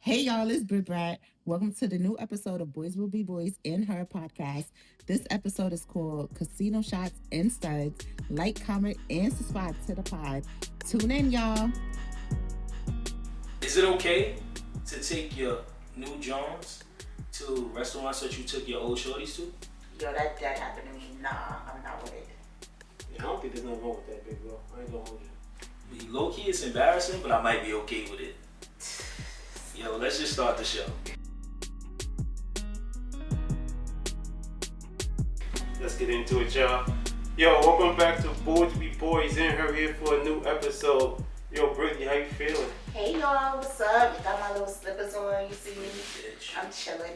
Hey y'all, it's Brit Brat. Welcome to the new episode of Boys Will Be Boys in Her podcast. This episode is called Casino Shots and Studs. Like, comment, and subscribe to the pod. Tune in, y'all. Is it okay to take your new Jones to restaurants that you took your old shorties to? Yo, that happened to me. Nah, I'm not with it. Yeah, I don't think there's nothing wrong with that, big bro. I ain't gonna hold you. Low key, it's embarrassing, but I might be okay with it. Yo, let's just start the show. Let's get into it, y'all. Yo, welcome back to Boys Be Boys in Her here for a new episode. Yo, Brittany, how you feeling? Hey y'all, what's up? You got my little slippers on, you see me? Bitch. I'm chilling.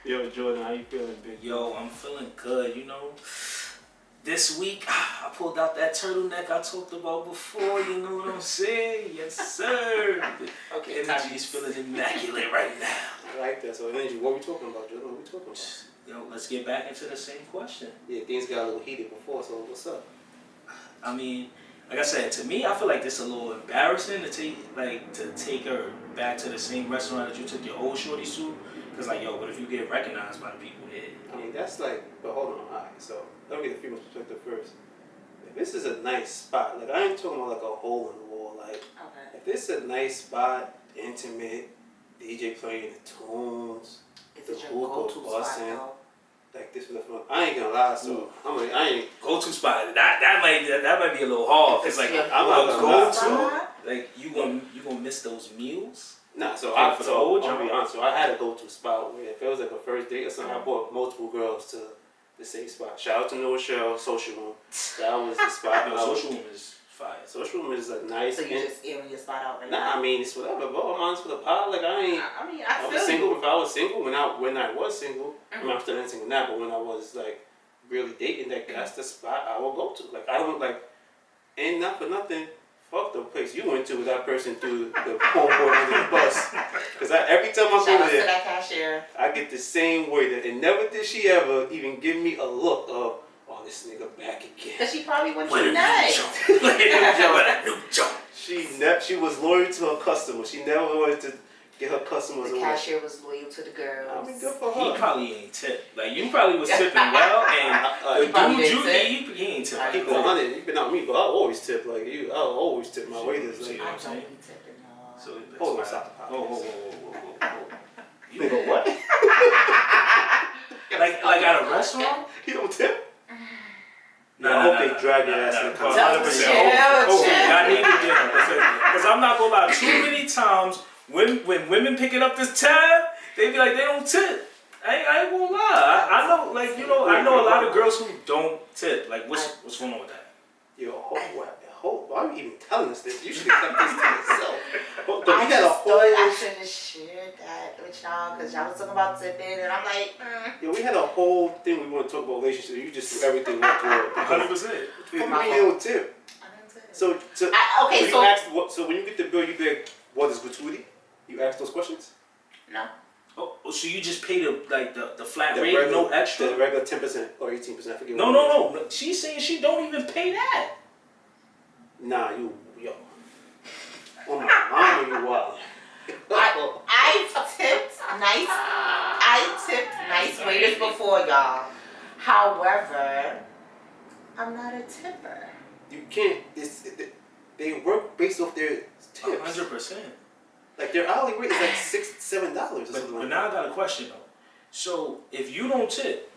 Yo, Jordan, how you feeling, big? Yo, I'm feeling good, you know. This week, I pulled out that turtleneck I talked about before, you know what I'm saying? Yes, sir. Okay, The energy's feeling immaculate right now. I like that. So, energy, what we talking about, Jordan? What we talking about? Yo, let's get back into the same question. Yeah, things got a little heated before, so what's up? I mean, like I said, to me, I feel like this a little embarrassing to take her back to the same restaurant that you took your old shorties to. Cause like, yo, what if you get recognized by the people here? I mean, that's like, but hold on, alright, so let me get the female perspective first. If this is a nice spot, like I ain't talking about like a hole in the wall, like Okay. if this is a nice spot, intimate, DJ playing the tunes, Is the it your hookah go-to spot busting, though? like this for the fun. I ain't gonna lie, so I ain't. Go-to spot. That might be a little hard. Cause like, I'm not gonna lie. go-to, like you gonna miss those meals. Nah, so Yeah, for the old I'll be joint. honest. So I had a go-to spot where if it was like a first date or something, I brought multiple girls to the same spot. Shout out to Noah Shell, Social Room. That was the spot. No, social room is fire. Social Room is a nice. So you just airing your spot out right Nah, now? I mean it's whatever, bro. I'm honest for the pod. Like I ain't. I mean, I I was feel single. you. If I was single, when I was single, I mean I'm still not single now, but when I was like really dating, like that's the spot I will go to. Like I don't like, and not for nothing. Fuck the place you went to with that person through the homeboard under the bus. Cause every time I Shout go out to there, that cashier. I get the same waiter, and never did she ever even give me a look of, oh, this nigga back again. Cause she probably went What a to new night. joint. What a new joint. She was loyal to her customer. She never wanted to get her customers The away. cashier was loyal to the girls. I mean, good for He her. probably ain't tip. Like you probably was tipping well, and He probably the dude didn't tip. he ain't tip. I keep it 100. You've been out me, but I always tip like you. I always tip my waiters. Like, See I what I'm saying? don't be tipping no. So that's hold why- on, stop the Whoa, podcast. whoa. You Nigga, what? like at a restaurant? He don't tip? Nah, I hope they drag your ass in the car. 100%. Chill, I chill. need to get because I'm not gonna lie. Too many times when women picking up this tab, they be like they don't tip. I ain't gonna lie. I know, like I know a lot of girls who don't tip. Like what's going on with that? Yo, why are you even telling us this? You should have kept this to yourself. But we had a whole. I should have shared that with y'all because y'all was talking about tipping and I'm like, Yeah, we had a whole thing we want to talk about relationships. You just do everything went through it. 100%. You don't tip. I didn't tip. So so you ask what? So when you get the bill, you be like, "What is gratuity?" You ask those questions. No. Oh, so you just pay the flat The rate, regular, no extra? The regular 10% or 18%. I forget. No. She's saying she don't even pay that. Nah, yo. Oh my mama, you wild. I tipped nice waiters before y'all. However, I'm not a tipper. You can't. They work based off their tips. 100%. Like their hourly rate is like $6, $7 or something But like now that. I got a question though. So if you don't tip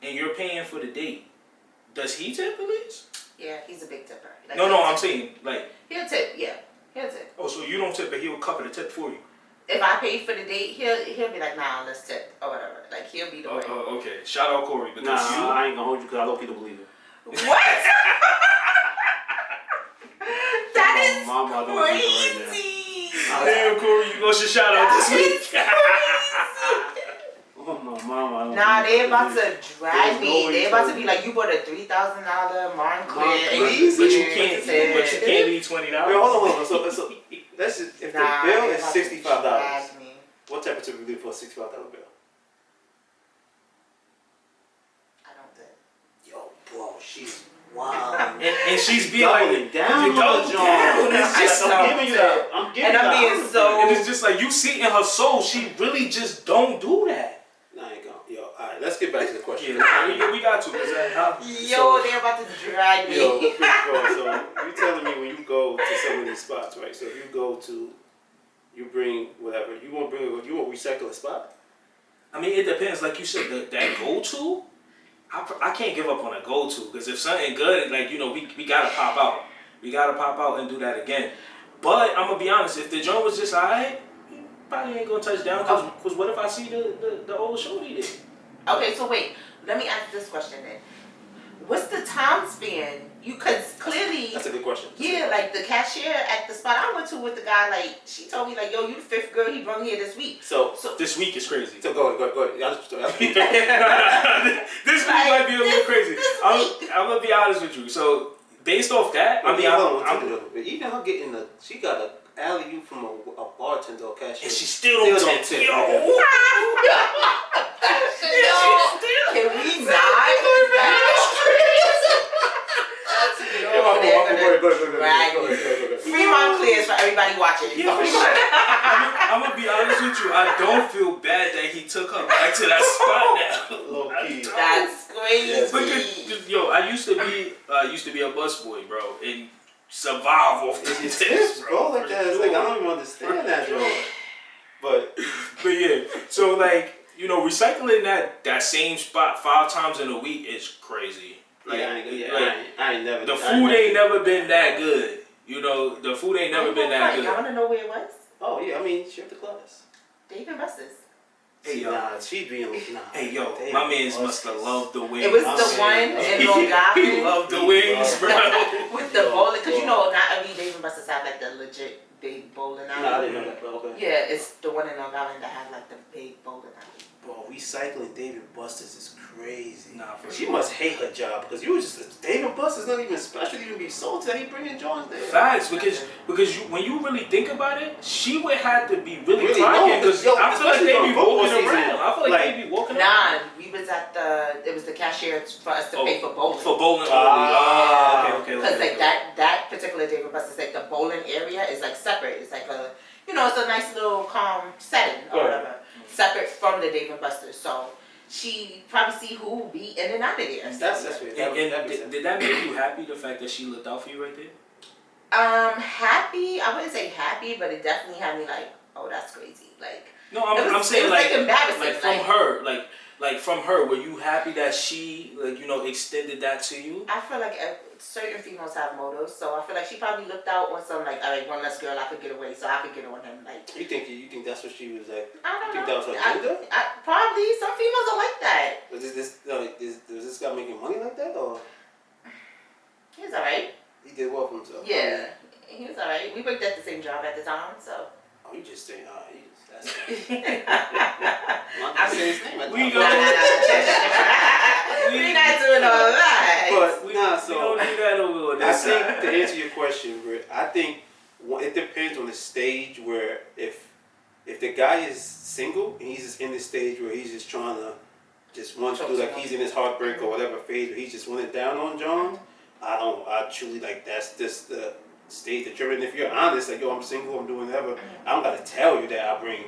and you're paying for the date, does he tip at least? Yeah, he's a big tipper. Like, No, I'm saying like. He'll tip. Yeah, he'll tip. Oh, so you don't tip, but he'll cover the tip for you. If I pay for the date, he'll be like, nah, let's tip or whatever. Like he'll be the one. Oh, okay. Shout out Corey because Nah, I ain't gonna hold you because I know people believe it. What? That is Mama, I don't believe it right crazy. Damn, Corey, you lost your shout out this week. Oh my mama. Nah, they about to drag There's me. no way They you about to tell be like, you bought a $3,000 Montclair. Montclair. But you can't leave $20. Wait, hold on. So that's just, if Nah, the bill they is about to $65, drag me. what type of tip would you do for a $65 bill? I don't tip. Yo, bro, she's wild. and she's being doubling like, down you on double John. down. It's I just, know. I'm giving you that. I'm giving And I'm you being that. so- and it's just like you see in her soul, she really just don't do that. Nah, I ain't gonna. Yo, all right. Let's get back to the question. Yeah, we got to. Yo, they're about to drag me. Yo, bro, so you telling me when you go to some of these spots, right? So if you go to, you bring whatever you want to bring. You want to recycle a spot? I mean, it depends. Like you said, that go-to, I can't give up on a go-to because if something good, like, you know, we gotta pop out. We gotta pop out and do that again. But I'm gonna be honest, if the joint was just alright, probably ain't gonna touch down. Cause what if I see the old shorty there? Okay, so wait. Let me ask this question then. What's the time span? Cause clearly, That's a good question. yeah, like the cashier at the spot I went to with the guy, like she told me like, yo, you the 5th girl he brought here this week. So This week is crazy. go ahead. Y'all just- No. This week might be a little crazy. I'm gonna be honest with you. So based off that, I mean, even her getting she got a alley-oop from a bartender or cashier. and she still don't tip. Yo. Can we not? Fremont clears for everybody watching. I'm gonna be honest with you. I don't feel bad that he took her back to that spot now. Low key. That's crazy. Because, yo, I used to be a busboy, bro, and survive off the It's tips, bro, like that. It's like I don't even understand that, bro. But yeah, so like, you know, recycling that same spot 5 times in a week is crazy. Like, I ain't never. the food ain't never been that good. You know, the food ain't never been that I good. want to know where it was. Oh yeah, I mean, she up the class. Dave and Buster's. Hey, yo. Nah, she being nah. Hey, yo, Damn, my mans boss. must have loved the wings. It was the one in Long He Island loved the wings, bro. with the bowling. Cause you know, not every Dave and Buster's have like the legit big bowling alley. Nah, I didn't know that, but okay. Yeah, it's the one in Long Island that had like the big bowling alley. Bro, recycling Dave and Buster's is crazy. Nah, for She real. must hate her job because you was just Dave and Buster's not even special to even be salty that he bringing Johns there. Facts, because when you really think about it, she would have to be really Really, clocking no, because yo, I feel like especially they during be football walking season, around. I feel like they be walking around. Nah, we was at it was the cashier for us to pay for bowling. For bowling only. Okay. Because like that particular Dave and Buster's, like the bowling area is like separate. It's like a, you know, it's a nice little calm setting or whatever, separate from the Dave and Buster's. So she probably see who be in and out of there. That's weird. And did that make you happy, the fact that she looked out for you right there? Happy. I wouldn't say happy, but it definitely had me like, oh, that's crazy. Like, No, I'm saying it was like embarrassing. like from her, like from her, were you happy that she, like, you know, extended that to you? I feel like certain females have motives, so I feel like she probably looked out on some like, all right, one less girl I could get away, so I could get on him. Like, You think that's what she was like? I don't You think know. that was her agenda? Probably some females are like that. Was this guy making money like that or He was alright. he did well for himself? Yeah, he was alright. We worked at the same job at the time, so. Oh, you just saying, that's I'm not saying his name. We Nah. We're not doing all that. But We so don't do that over on I this think side. to answer your question, Britt, I think it depends on the stage where if the guy is single and he's just in the stage where he's just trying to just want to do like he's in his heartbreak or whatever phase where he's just wanting down on John, I truly like that's just the stage that you're in. If you're honest, like yo, I'm single, I'm doing whatever, I'm gonna tell you that I bring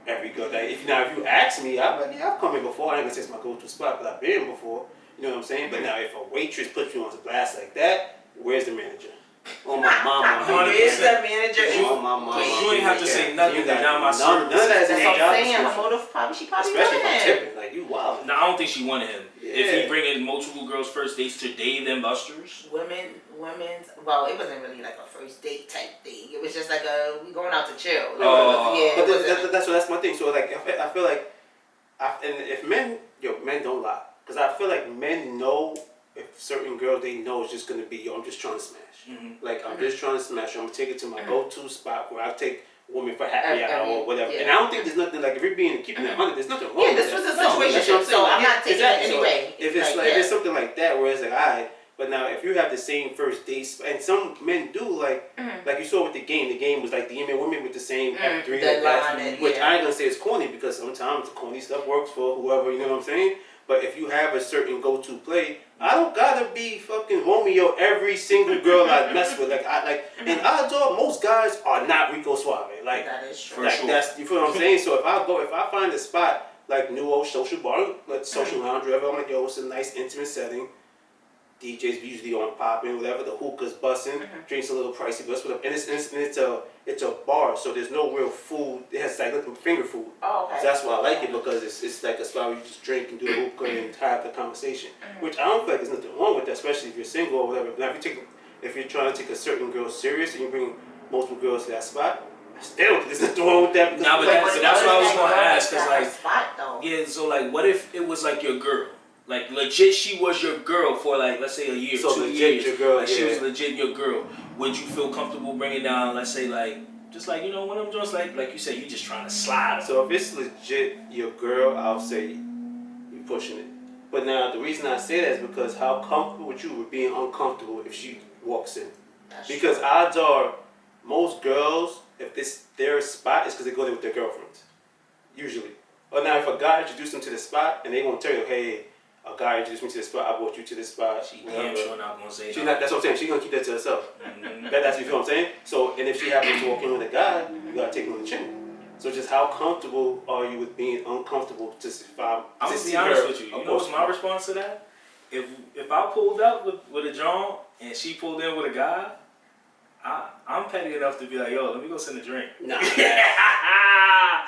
every girl that if you ask me, I'm like, yeah, I've come in before. I ain't gonna say it's my go-to spot, but I've been before. You know what I'm saying? But now if a waitress puts you on the glass like that, where's the manager? Oh my mama. Where's the manager? Oh my mama. You ain't have to say nothing. You got Now my none of that is That's in what your I'm job saying. Her description. motive, she probably Especially wanted for him. tipping. Like you wild. No, I don't think she wanted him. If Yeah. he bringing multiple girls first dates to Dave and Buster's. Women's, well, it wasn't really like a first date type thing. It was just like we going out to chill. Oh. Yeah, But it wasn't. that's my thing. So like I feel like, and if men don't lie, because I feel like men know if certain girls they know it's just gonna be I'm just trying to smash. Mm-hmm. Like I'm just trying to smash. I'm gonna take it to my go-to spot where I take women for happy hour Every- or whatever. yeah. And I don't think there's nothing like if you're keeping it 100, there's nothing wrong. Yeah, with this that. was a No, situation, that's what I'm so saying. I'm not Yeah, taking exactly. it So anyway. if it's Like, if it's something like that where it's like alright, but now if you have the same first dates and some men do like you saw with the game was like the women with the same F3 the like that, line and- which yeah. I ain't gonna say it's corny because sometimes corny stuff works for whoever, you know what I'm saying? But if you have a certain go-to play, I don't gotta be fucking Romeo every single girl I mess with. And odds are most guys are not Rico Suave. Like That is true. For sure. that's, you feel what I'm saying? So if I find a spot like New Old Social Bar, like Social Lounge, whatever, I'm like, yo, it's a nice intimate setting. DJs usually on popping, whatever, the hookah's busting, drinks a little pricey, but whatever. And it's a bar, so there's no real food. It has like little finger food. Oh, okay. So that's why I like it, because it's like a spot where you just drink and do the hookah and have the conversation. Which I don't feel like there's nothing wrong with that, especially if you're single or whatever. Now if you're trying to take a certain girl serious and you bring multiple girls to that spot, I still don't think there's nothing wrong with that. Nah, but that's what I was gonna ask, cause like, spot though. yeah, so like, what if it was like your girl? Like legit, she was your girl for like, let's say a year, So 2 legit years. your girl, like she yeah. was legit your girl. Would you feel comfortable bringing down, let's say like, just like, you know, one of them joints, like you said, you just trying to slide. So if it's legit your girl, I'll say you pushing it. But now the reason I say that is because how comfortable with you would being uncomfortable if she walks in. Because odds are most girls, if this their spot, is because they go there with their girlfriends. Usually. Or now if a guy introduced them to the spot and they won't tell you, hey, a guy introduced me to this spot, I brought you to this spot. She damn sure not gonna say She no. not, that's what I'm saying. She's gonna keep that to herself. That's you feel what I'm saying? So, and if she happens to walk in with a guy, you gotta take him on the chin. So just how comfortable are you with being uncomfortable to I'm gonna be honest with you. You know what's my response to that? If I pulled up with a John and she pulled in with a guy, I'm petty enough to be like, yo, let me go send a drink. Nah.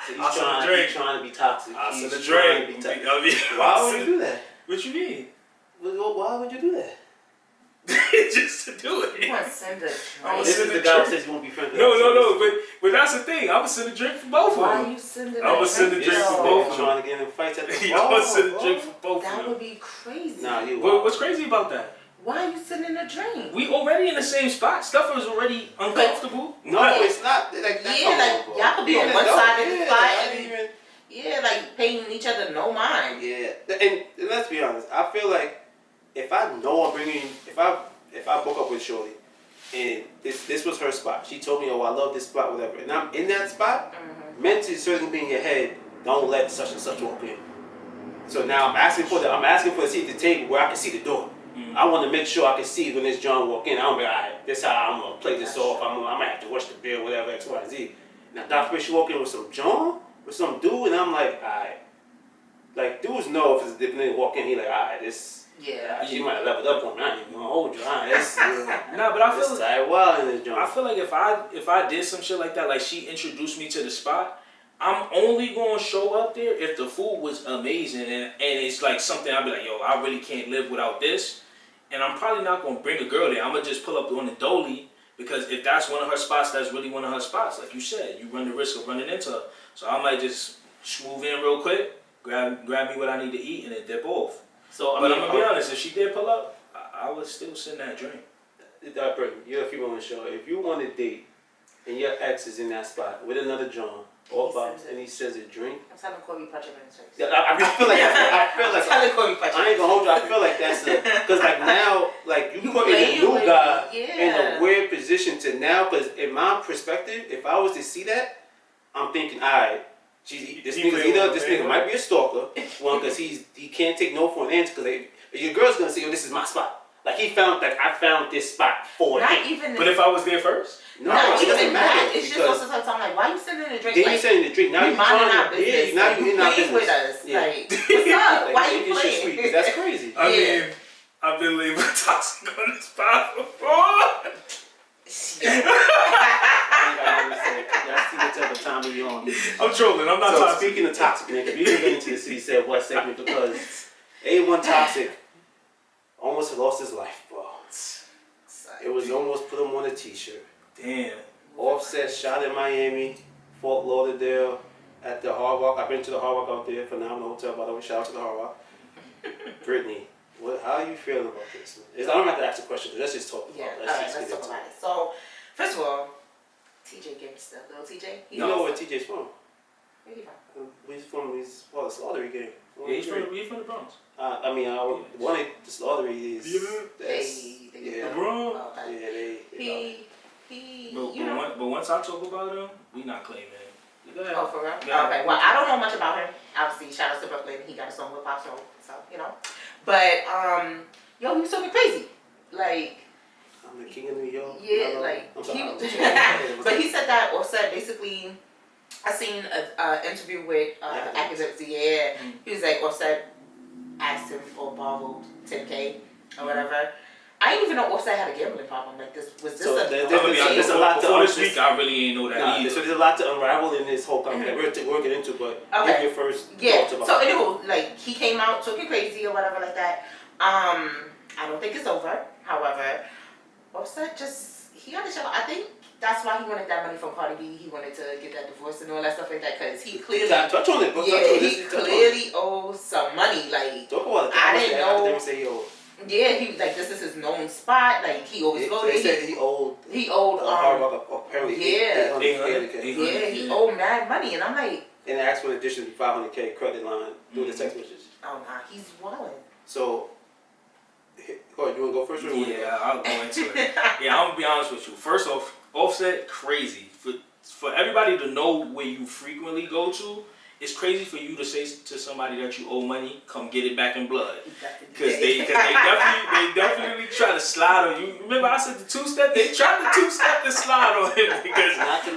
So I'll send a drink. He's trying to be toxic. I'll send a He's trying drink. to be toxic. Why would you do that? What you mean? Why would you do that? Just to do You it. want to send a drink. This is the guy who says you won't be friends with No, but that's the thing. I'm gonna send a drink for both of Why them. are you sending I'ma a send a drink? drink for though? both of them. Trying to get in fights at the I'm bar. gonna send a drink for both of That them. would be crazy. Nah, you What's crazy about that? Why are you sending a drink? We already in the same spot. Stuff is already uncomfortable. No, it's not. Like, that's Yeah, like, all, y'all could be being on one adult, side of the yeah, fight I and- didn't even. Yeah, like paying each other no mind. Yeah, and let's be honest. I feel like if I know I'm bringing, if I book up with Shorty, and this was her spot, she told me, oh, I love this spot, whatever, and I'm in that spot, mentally certainly be in your head, don't let such and such walk in. So now I'm asking for the seat at the table where I can see the door. I want to make sure I can see when this John walk in. I don't be like, all right, this how I'm gonna play this off. I might have to watch the bill, whatever, X, Y, Z. Now Dr. She walk in with some John, with some dude, and I'm like, all right. Like dudes know if they walk in, he like, all right, this. Yeah. She might have leveled up on me. I ain't even gonna hold you. All right, this. Nah, but I feel This tight wild in this John. I feel like if I did some shit like that, like she introduced me to the spot, I'm only gonna show up there if the food was amazing and it's like something I'll be like, yo, I really can't live without this. And I'm probably not gonna bring a girl there. I'm gonna just pull up on the dolly because if that's one of her spots, that's really one of her spots. Like you said, you run the risk of running into her. So I might just move in real quick, grab me what I need to eat, and then dip off. So But I'm gonna be honest, if she did pull up, I would still send that drink. You're a female on the show. If you want to date and your ex is in that spot with another John, and he says a drink. I'm telling Corey punch him in his face. Yeah, I feel like I'm telling Corey punch him. I ain't gonna hold you. I feel like that's because like now, like you put a new guy in a weird position to now. Because in my perspective, if I was to see that, I'm thinking, all right, this nigga might be a stalker. One, because he can't take no for an answer. Because your girl's gonna say, "Yo, this is my spot." Like I found this spot for Not him. even. But if I was there first? No, it doesn't matter. It's just also sometimes I'm like, why you sending a drink? Then like, you sending the drink. Now you you minding trying our to, business. now you in our playing business. with us. Yeah. Like, what's up? Like, Why make you this shit playing? sweet, 'cause that's crazy. I mean, I've been labeled toxic on this spot before. Y'all see what type of time we on. I'm trolling. I'm not So toxic. speaking of toxic, nigga, we didn't get into the City Said What segment because A1 Toxic almost lost his life, bro. It was almost put him on a t-shirt. Damn. Offset shot in Miami, Fort Lauderdale, at the Hard Rock. I've been to the Hard Rock out there, phenomenal hotel, by the way. Shout out to the Hard Rock. Brittany, how are you feeling about this? I don't have to ask a question, but let's just talk about it. Let's talk about it. So, first of all, TJ gave me stuff. Little TJ? You know where TJ's from? Where he from? He's part of the Slaughtery game. Yeah, he's from the Bronx. I wanted the Slaughtery is. The Bronx. Okay. Yeah, He, But once I talk about him, we not claiming him. Yeah. Oh, for real? Yeah. Okay, well, I don't know much about him. Obviously, shout out to Brooklyn. He got a song with Pop Smoke, so, you know. But, yo, he was talking crazy. Like, I'm the king of New York. yeah, like, I'm he, sorry. but he said that, or said basically, I seen an interview with academics, yeah. He was like, Offset asked him or borrowed 10K or whatever. I didn't even know Offset had a gambling problem. Like, there's a lot before this week, I really ain't know that either. So there's a lot to unravel in this whole conversation. We're getting into, but give your first thoughts about so it. anyway, like, he came out talking crazy or whatever like that. I don't think it's over. However, Offset he got to show. I think that's why he wanted that money from Cardi B. He wanted to get that divorce and all that stuff like that because he clearly touch on it. he clearly owes some money. Like, talk about it. I didn't know. Say he owed. Yeah, he was like, this is his known spot. Like, he always go there. They said he owed. Apparently. Yeah. He owed mad money, and I'm like. And asked for an additional $500K credit line through the text message. Oh nah, he's wilding. So. Go ahead, you want to go first? Or yeah, I'll go into it. Yeah, I'm gonna be honest with you. First off, Offset crazy for everybody to know where you frequently go to. It's crazy for you to say to somebody that you owe money, come get it back in blood, because they definitely try to slide on you. Remember I said the two-step? They tried the two-step to slide on him because.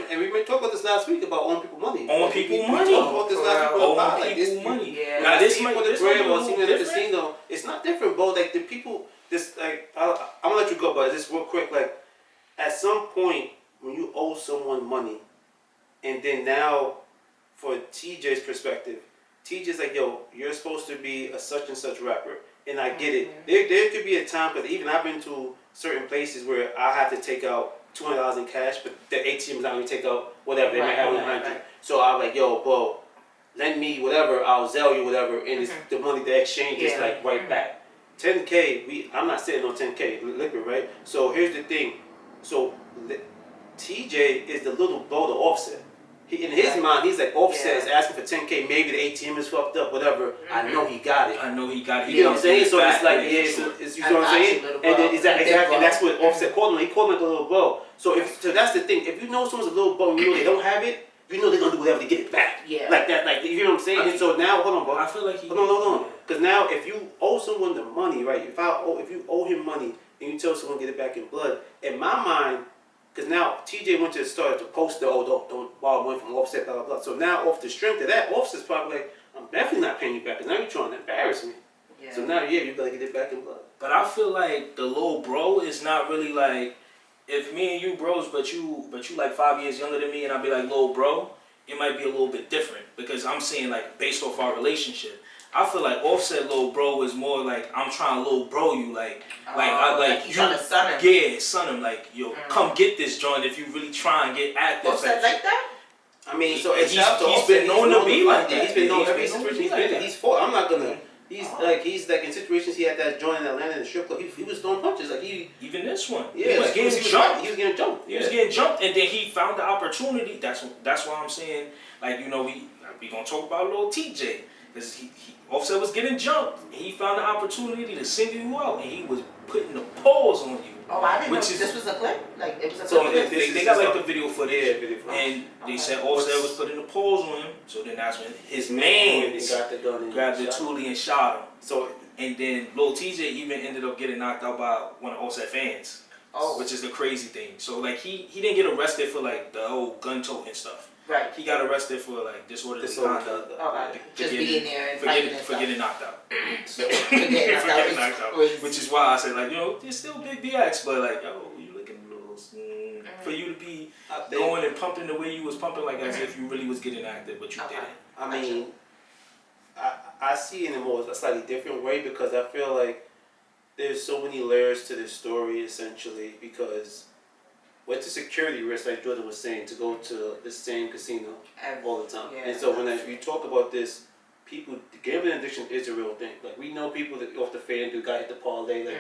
And we talked about this last week about owing people money. Owing people money. We talked about this last week about owing people money. Yeah. Now this money, this in the casino, it's not different, bro. Like the people, this like I'm gonna let you go, but just real quick, like at some point when you owe someone money, and then now. For TJ's perspective, TJ's like, yo, you're supposed to be a such and such rapper. And I get it. There could be a time, because even I've been to certain places where I have to take out $200 in cash, but the ATM is not going to take out whatever. They might have 100. Right. So I'm like, yo, bro, lend me whatever, I'll Zelle you whatever, and it's the money, the exchange is like right back. 10K, I'm not sitting on 10K liquor, right? So here's the thing. So TJ is the little bro to Offset. In his mind, he's like, Offset is asking for 10K. Maybe the ATM is fucked up, whatever. I know he got it. I know he got it. You know what I'm saying? So it's like, you know what I'm saying? And then exactly, and that's what Offset called him. He called him like a little bro. So that's the thing. If you know someone's a little bro and you know they don't have it, you know they're gonna do whatever to get it back. Yeah. Like that, like you know what I'm saying? And so now, hold on, bro. I feel like hold on. Because now, if you owe someone the money, right? If you owe him money and you tell someone to get it back in blood, in my mind. Because now TJ went to start to post don't borrow money from Offset, blah, blah, blah. So now off the strength of that, Offset's probably like, I'm definitely not paying you back because now you're trying to embarrass me. Yeah. So now, you gotta get it back in blood. But I feel like the little bro is not really like, if me and you bros, but you like 5 years younger than me and I be like little bro, it might be a little bit different because I'm saying like based off our relationship. I feel like Offset little bro is more like I'm trying to little bro you like you trying to son him. Yeah, son him like yo come get this joint if you really try and get active. Offset like that? I mean, so he's been known to be like that. He's been known every situation he's been in. He's fought. I'm not gonna. He's like in situations he had that joint in Atlanta in the strip club. He was throwing punches like even this one. Yeah, he was getting jumped. He was getting jumped. He was getting jumped, and then he found the opportunity. That's why I'm saying like we gonna talk about little TJ. Because Offset was getting jumped. He found the opportunity to single you out, and he was putting the paws on you. Oh, I didn't know this was a clip. Like it was a so clip. They got like the video footage, and they said Offset was putting the paws on him. So then that's when his man got the gun and grabbed the toolie and shot him. So and then Lil TJ even ended up getting knocked out by one of Offset fans. Oh, which is the crazy thing. So like he didn't get arrested for like the whole gun tote and stuff. Right. He got arrested for like disorderly conduct. Just being there and for getting knocked out. For getting knocked out. Which is why I said like, it's still big BX, but like, you looking a little for you to be going and pumping the way you was pumping like as if you really was getting active, but you didn't. I mean, I see it in a slightly different way because I feel like there's so many layers to this story essentially because what's the security risk, like Jordan was saying, to go to the same casino all the time? Yeah, and so when we talk about this, the gambling addiction is a real thing. Like we know people that off the FanDuel got hit the parlay, like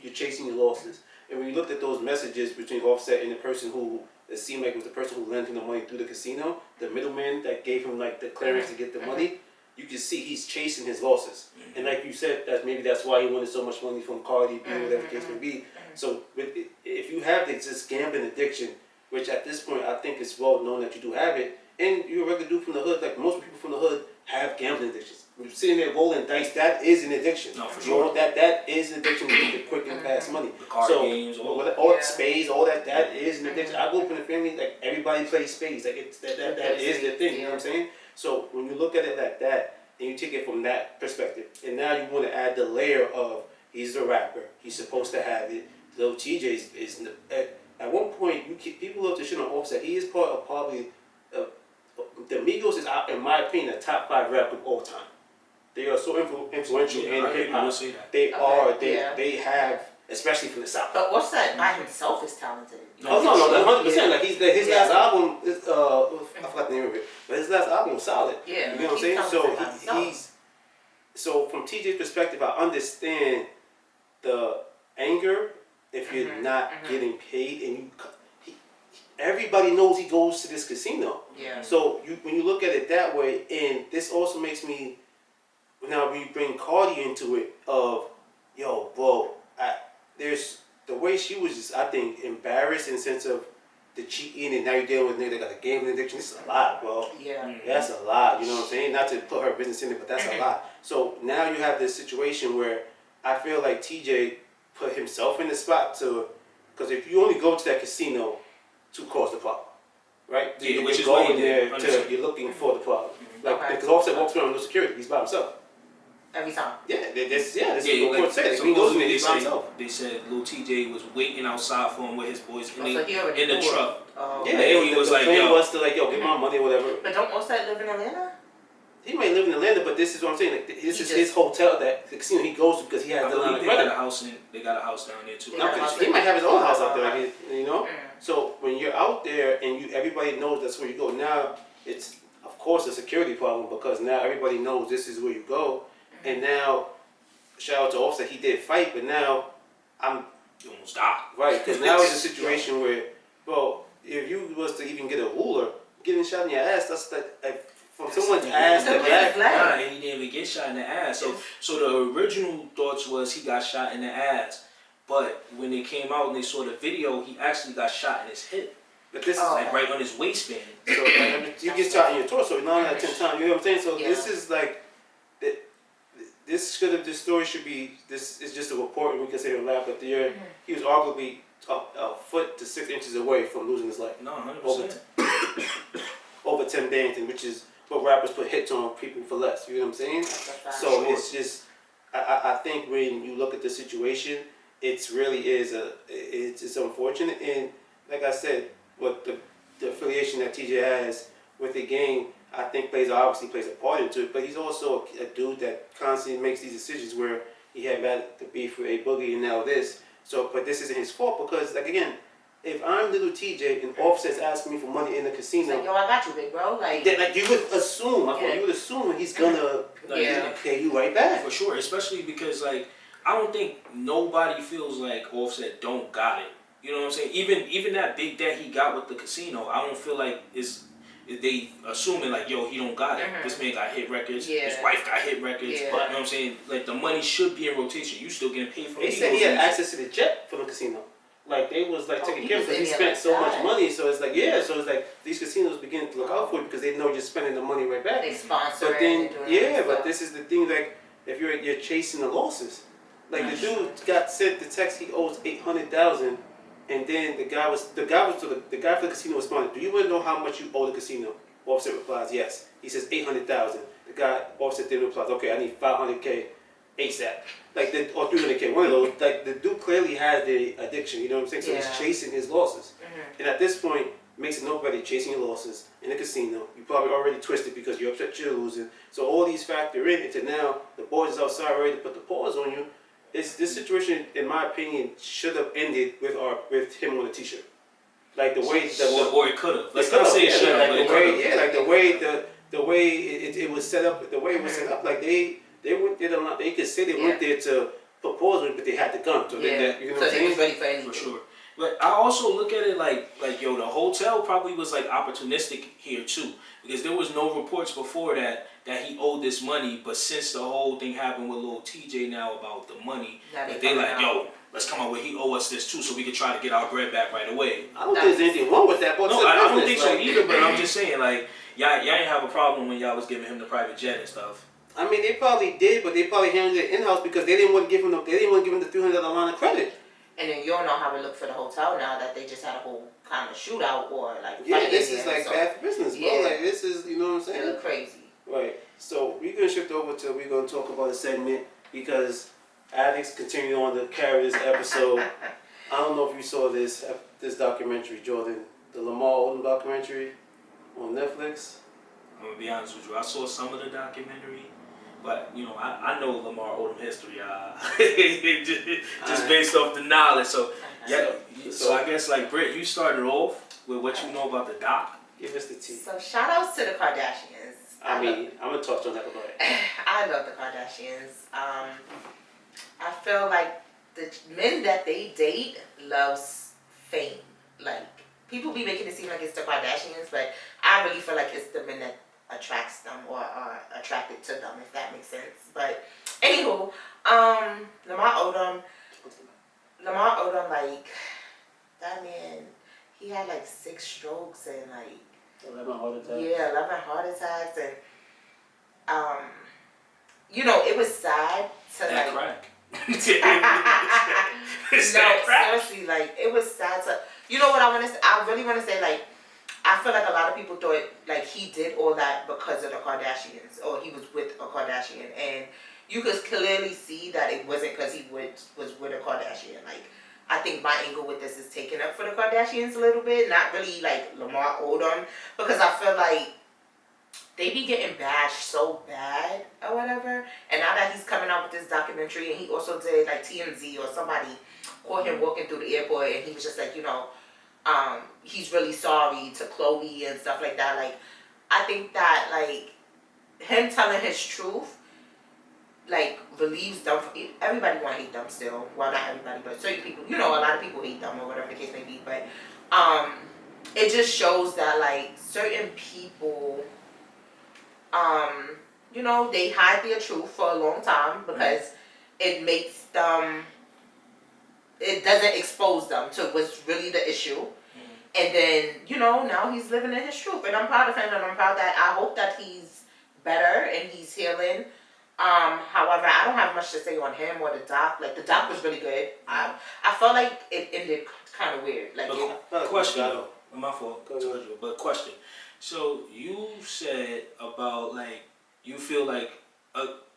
you're chasing your losses. And when you looked at those messages between Offset and the person who it seemed like was the person who lent him the money through the casino, the middleman that gave him like the clearance to get the money, you can see he's chasing his losses. And like you said, that's why he wanted so much money from Cardi B, whatever the case may be. So if you have this gambling addiction, which at this point I think it's well known that you do have it, and you're a regular dude from the hood, like most people from the hood have gambling addictions. When you're sitting there rolling dice, that is an addiction. No, for You know, sure. that is an addiction to get quick and fast money. The card games, all that. All spades, all that is an addiction. I grew up in a family like everybody plays spades. Like it's that is the thing. You know what I'm saying? So when you look at it like that and you take it from that perspective, and now you want to add the layer of he's a rapper, he's supposed to have it. Lil TJ is at one point people love to shit on Offset. He is part of probably the Migos is in my opinion a top 5 rap of all time. They are so influential in hip hop. They have, especially from the South. But Offset by himself is talented. No, 100%. Like his last album is I forgot the name of it, but his last album was solid. Yeah, you know what I'm saying. So he's so from TJ's perspective, I understand the anger if you're not getting paid, and everybody knows he goes to this casino. Yeah. So when you look at it that way, and this also makes me now when you bring Cardi into it of yo, bro, there's the way she was just I think embarrassed in the sense of the cheating, and now you're dealing with a nigga that got a gambling addiction. This is a lot, bro. Yeah. That's a lot. You know what I'm saying? Not to put her business in it, but that's a lot. So now you have this situation where I feel like TJ put himself in the spot to, because if you only go to that casino to cause the problem, right? Yeah, you're which is going what he did. there to you're looking for the problem. Like Okay. because Offset walks around with no security, he's by himself. Every time. This is what like, court said. If he goes in there, supposedly he's by himself. they said Lil TJ was waiting outside for him with his boys in the So truck. Oh. Yeah, he was like, yo. was to like, yo, give my money or whatever. But don't Offset live in Atlanta? He may live in Atlanta, but this is what I'm saying. Like, this is his hotel that the casino he goes to because he has I the line believe of they got credit. a house they got a house down there too. He might have his own house out there, like, you know. Mm. So when you're out there and everybody knows that's where you go. Now it's of course a security problem because now everybody knows this is where you go, and now shout out to Offset, he did fight, but now You almost died. right because now it's a situation where, well, if you was to even get a ruler, getting shot in your ass, that's like from someone's ass to back. Nah, and he didn't even get shot in the ass. So the original thoughts was he got shot in the ass, but when they came out and they saw the video, he actually got shot in his hip. But this is Like right on his waistband. so like, you get shot in your torso 9 out of 10 times. You know what I'm saying? So this is like this story should be this is just a report and we can say a laugh, but he was arguably a foot to 6 inches away from losing his life. No, 100%. Over 10 bands, which is what rappers put hits on people for less. You know what I'm saying? So it's just I think when you look at the situation, it's really is it's unfortunate, and like I said, what the affiliation that TJ has with the game, I think obviously plays a part into it. But he's also a dude that constantly makes these decisions where he had the beef with A Boogie and now this. So, but this isn't his fault because, like again, if I'm little TJ and Offset's asking me for money in the casino, Like, yo, I got you, big bro. Like you would assume, you would assume he's gonna pay you right back. For sure, especially because like I don't think nobody feels like Offset don't got it. You know what I'm saying? Even that big debt he got with the casino, I don't feel like they assuming like, yo, he don't got it. This man got hit records. Yeah. His wife got hit records. Yeah. But you know what I'm saying? Like the money should be in rotation. You still getting paid for They it. said he had access to the jet from the casino. Like they was like taking care of because he spent so much money. So it's like so it's like these casinos begin to look out for you because they know you're spending the money right back. they sponsor But then it. but this is the thing, like if you're chasing the losses. Like the dude got sent the text he owes $800,000, and then the guy for the casino responded, "Do you want to know how much you owe the casino?" Offset replies, "Yes." He says $800,000. The guy Offset then replies, "Okay, I need $500K ASAP." Like or $300K, one of those. Like the dude clearly has the addiction. You know what I'm saying? So he's chasing his losses, and at this point, makes it nobody chasing your losses in the casino. You probably already twisted because you're upset you're losing. So all these factor into now the boys is outside ready to put the pause on you. This situation, in my opinion, should have ended with him on a t-shirt. Like the way or it could have. Let's not say it should have. Like the way it was set up. The way it was set up. Like they went there. They could say they went there to propose it, but they had the gun. So you know what I'm saying? They was ready for anything. For sure. But I also look at it like yo, the hotel probably was like opportunistic here too, because there was no reports before that he owed this money, but since the whole thing happened with Lil TJ now about the money, they like, yo, let's come out with he owe us this too, so we can try to get our bread back right away. I don't think there's anything wrong with that. But no, I don't think so either. But I'm just saying, like, y'all ain't have a problem when y'all was giving him the private jet and stuff. I mean, they probably did, but they probably handled it in-house because they didn't want to give him the $300 line of credit. And then you don't know how it looked for the hotel now that they just had a whole kind of shootout or like. Yeah, this is like bad business, bro. Yeah. Like this is, you know what I'm saying? It looked crazy. Right. So we're gonna shift over to we're gonna talk about a segment because addicts continue on to carry this episode. I don't know if you saw this documentary, Jordan, the Lamar Odom documentary on Netflix. I'm gonna be honest with you. I saw some of the documentary, but you know, I know Lamar Odom history, just based off the knowledge. So yeah, so I guess like Britt, you started off with what you know about the doc. Give us the tea. So shout outs to the Kardashians. I mean, I'm gonna touch on that about it. I love the Kardashians. I feel like the men that they date loves fame. Like people be making it seem like it's the Kardashians, but I really feel like it's the men that attracts them or are attracted to them, if that makes sense. But anywho, Lamar Odom, like that man, he had like 6 strokes and like 11 heart attacks. yeah, 11 heart attacks and you know, it was sad to That like crack. no, seriously, like it was sad to. You know what I want to say? I really want to say, like, I feel like a lot of people thought like he did all that because of the Kardashians, or he was with a Kardashian, and you could clearly see that it wasn't because he was with a Kardashian. Like, I think my angle with this is taking up for the Kardashians a little bit, not really like Lamar Odom, because I feel like they be getting bashed so bad or whatever. And now that he's coming out with this documentary, and he also did like TMZ or somebody caught him walking through the airport, and he was just like, you know, he's really sorry to Khloe and stuff like that. Like, I think that like him telling his truth, like relieves them. Everybody want to hate them still. Well, not everybody, but certain people. You know, a lot of people hate them or whatever the case may be. But it just shows that like certain people. You know, they hide their truth for a long time because it makes them, it doesn't expose them to what's really the issue. And then, you know, now he's living in his truth. And I'm proud of him, and I'm proud that I hope that he's better and he's healing. However, I don't have much to say on him or the doc. Like, the doc was really good. I felt like it ended kind of weird. Like, Question though, my fault, but question. So you said about like you feel like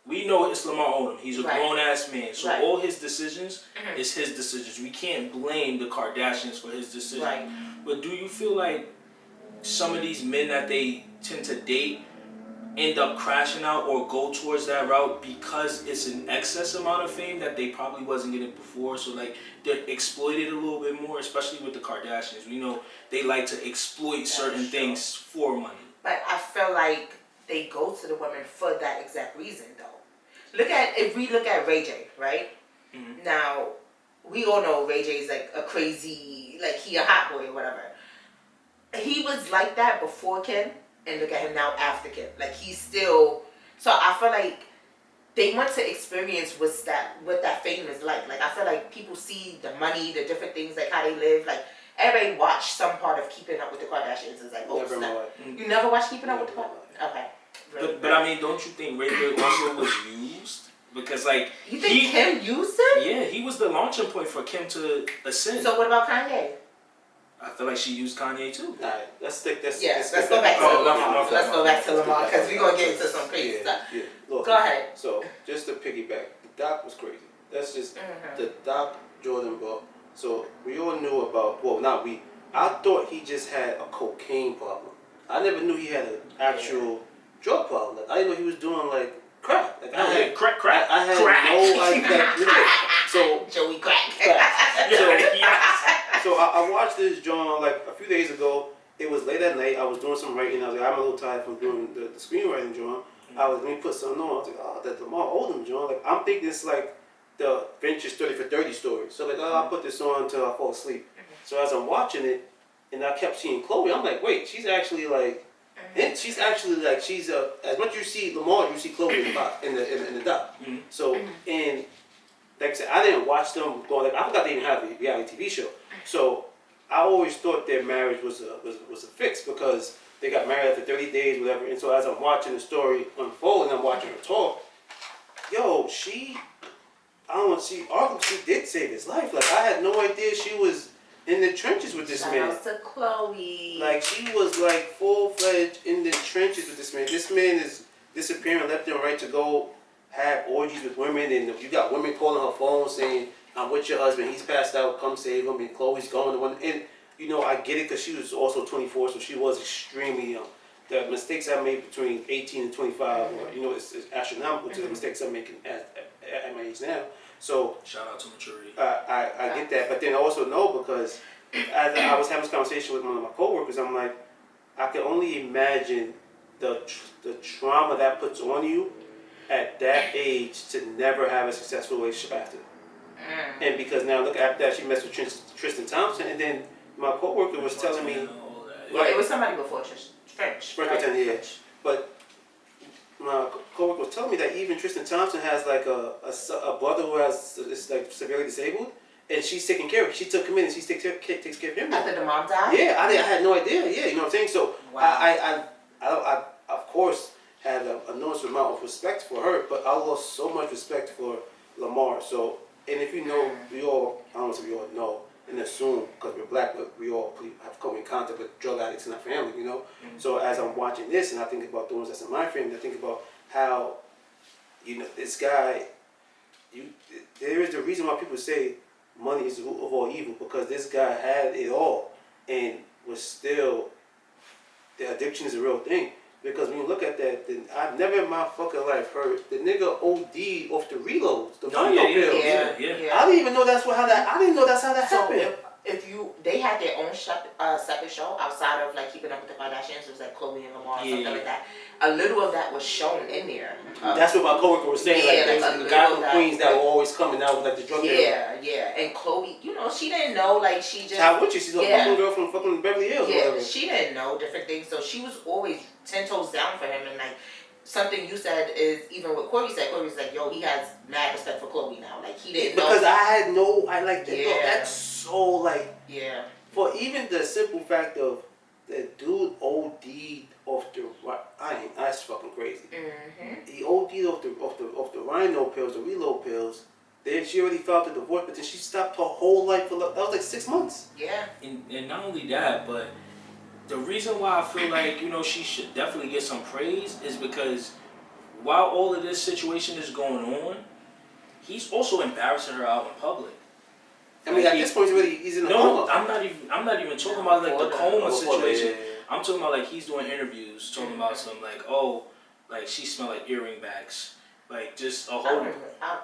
we know it's Lamar Odom. He's a grown ass man, so all his decisions is his decisions. We can't blame the Kardashians for his decision. Right. But do you feel like some of these men that they tend to date end up crashing out or go towards that route because it's an excess amount of fame that they probably wasn't getting before? So like they're exploited a little bit more, especially with the Kardashians. We know they like to exploit certain things for money. But I feel like they go to the women for that exact reason, though. If we look at Ray J, right? Mm-hmm. Now, we all know Ray J is like a crazy, like he a hot boy or whatever. He was like that before Kim, and look at him now after Kim. Like he's still. So I feel like they want to experience what that fame is like. Like I feel like people see the money, the different things, like how they live. Like everybody watched some part of Keeping Up with the Kardashians. It's like, oh snap. You never watched Keeping Up with the Kardashians? Okay. Really? But I mean, don't you think Ray J also was used? Because like you think Kim used him? Yeah, he was the launching point for Kim to ascend. So what about Kanye? I feel like she used Kanye too. Alright, let's go back to Lamar. Let's go back to Lamar because we're gonna get into some crazy stuff. Yeah. Look, go ahead. So just to piggyback, the doc was crazy. That's just the doc Jordan book. So we all knew about. Well, not we. I thought he just had a cocaine problem. I never knew he had an actual drug problem. Like, I didn't know he was doing like crack. Like, I had no idea. So Joey crack. So I watched this John like a few days ago. It was late at night. I was doing some writing. I was like, I'm a little tired from doing the screenwriting, John. I was let me put something on. I was like, oh, that Lamar Odom, John. Like I'm thinking it's like the Ventures 30 for 30 story. So like, I'll put this on until I fall asleep. So as I'm watching it, and I kept seeing Khloe, I'm like, wait, she's actually like, she's as much you see Lamar, you see Khloe in the doc. So and like I said, I didn't watch them going. Like I forgot they even have a reality TV show. So I always thought their marriage was a fix because they got married after 30 days, whatever. And so as I'm watching the story unfold and I'm watching her talk, yo, I don't want to see, arguably she did save his life. Like, I had no idea she was in the trenches with this Shout man. out to Khloe. Like, she was like full-fledged in the trenches with this man. This man is disappearing left and right to go have orgies with women, and you got women calling her phone saying, I'm with your husband, he's passed out, come save him, and Khloe's going to one. And, you know, I get it because she was also 24, so she was extremely young. The mistakes I made between 18 and 25, you know, it's astronomical to the mistakes I'm making at my age now. So Shout out to maturity. I get that, but then I also know because as I was having this conversation with one of my coworkers, I'm like, I can only imagine the trauma that puts on you at that age to never have a successful relationship after. And because now look, after that she messed with Tristan Thompson, and then my coworker was telling me, Well, it was somebody before French. Right. But my coworker was telling me that even Tristan Thompson has like a brother who is like severely disabled, and she's taking care of him. She took him in and she takes care of him. After the mom died? Yeah, I had no idea. Yeah, you know what I'm saying? So Wow. I of course had an enormous amount of respect for her, but I lost so much respect for Lamar. So, and if you know, we all, I don't know if we all know and assume, because we're black, but we all have come in contact with drug addicts in our family, you know? So as I'm watching this and I think about those that's in my family, I think about how, you know, this guy, there is the reason why people say money is the root of all evil, because this guy had it all and was still, the addiction is a real thing. Because when you look at that, then I've never in my fucking life heard the nigga OD off the reloads, the pills. Yeah. I didn't even know that's how that happened. They had their own separate show outside of like Keeping Up with the Kardashians. It was like Khloe and Lamar or something like that. A little of that was shown in there. That's what my coworker was saying. Like the guy from Queens that were always coming out with like the drug dealer. Yeah. And Khloe, you know, she didn't know. Like she just. How would you? She's a fucking girl from fucking Beverly Hills. Yeah, she didn't know different things, so she was always 10 toes down for him. And like something you said is even what Corey said. Corey's like, yo, he has mad respect for Khloe now. Like he didn't know. Because I like that. That's so like. Yeah. For even the simple fact of the dude OD'd off the, that's fucking crazy. He OD'd off the rhino pills, the reload pills. Then she already filed the divorce, but then she stopped her whole life for that was like 6 months. Yeah. And not only that, but the reason why I feel like, you know, she should definitely get some praise is because while all of this situation is going on, he's also embarrassing her out in public. I mean, at this point, he's in a coma. I'm not even talking about like the coma situation. Yeah. I'm talking about like he's doing interviews, talking about some like, oh, like she smelled like earring backs, like just a whole.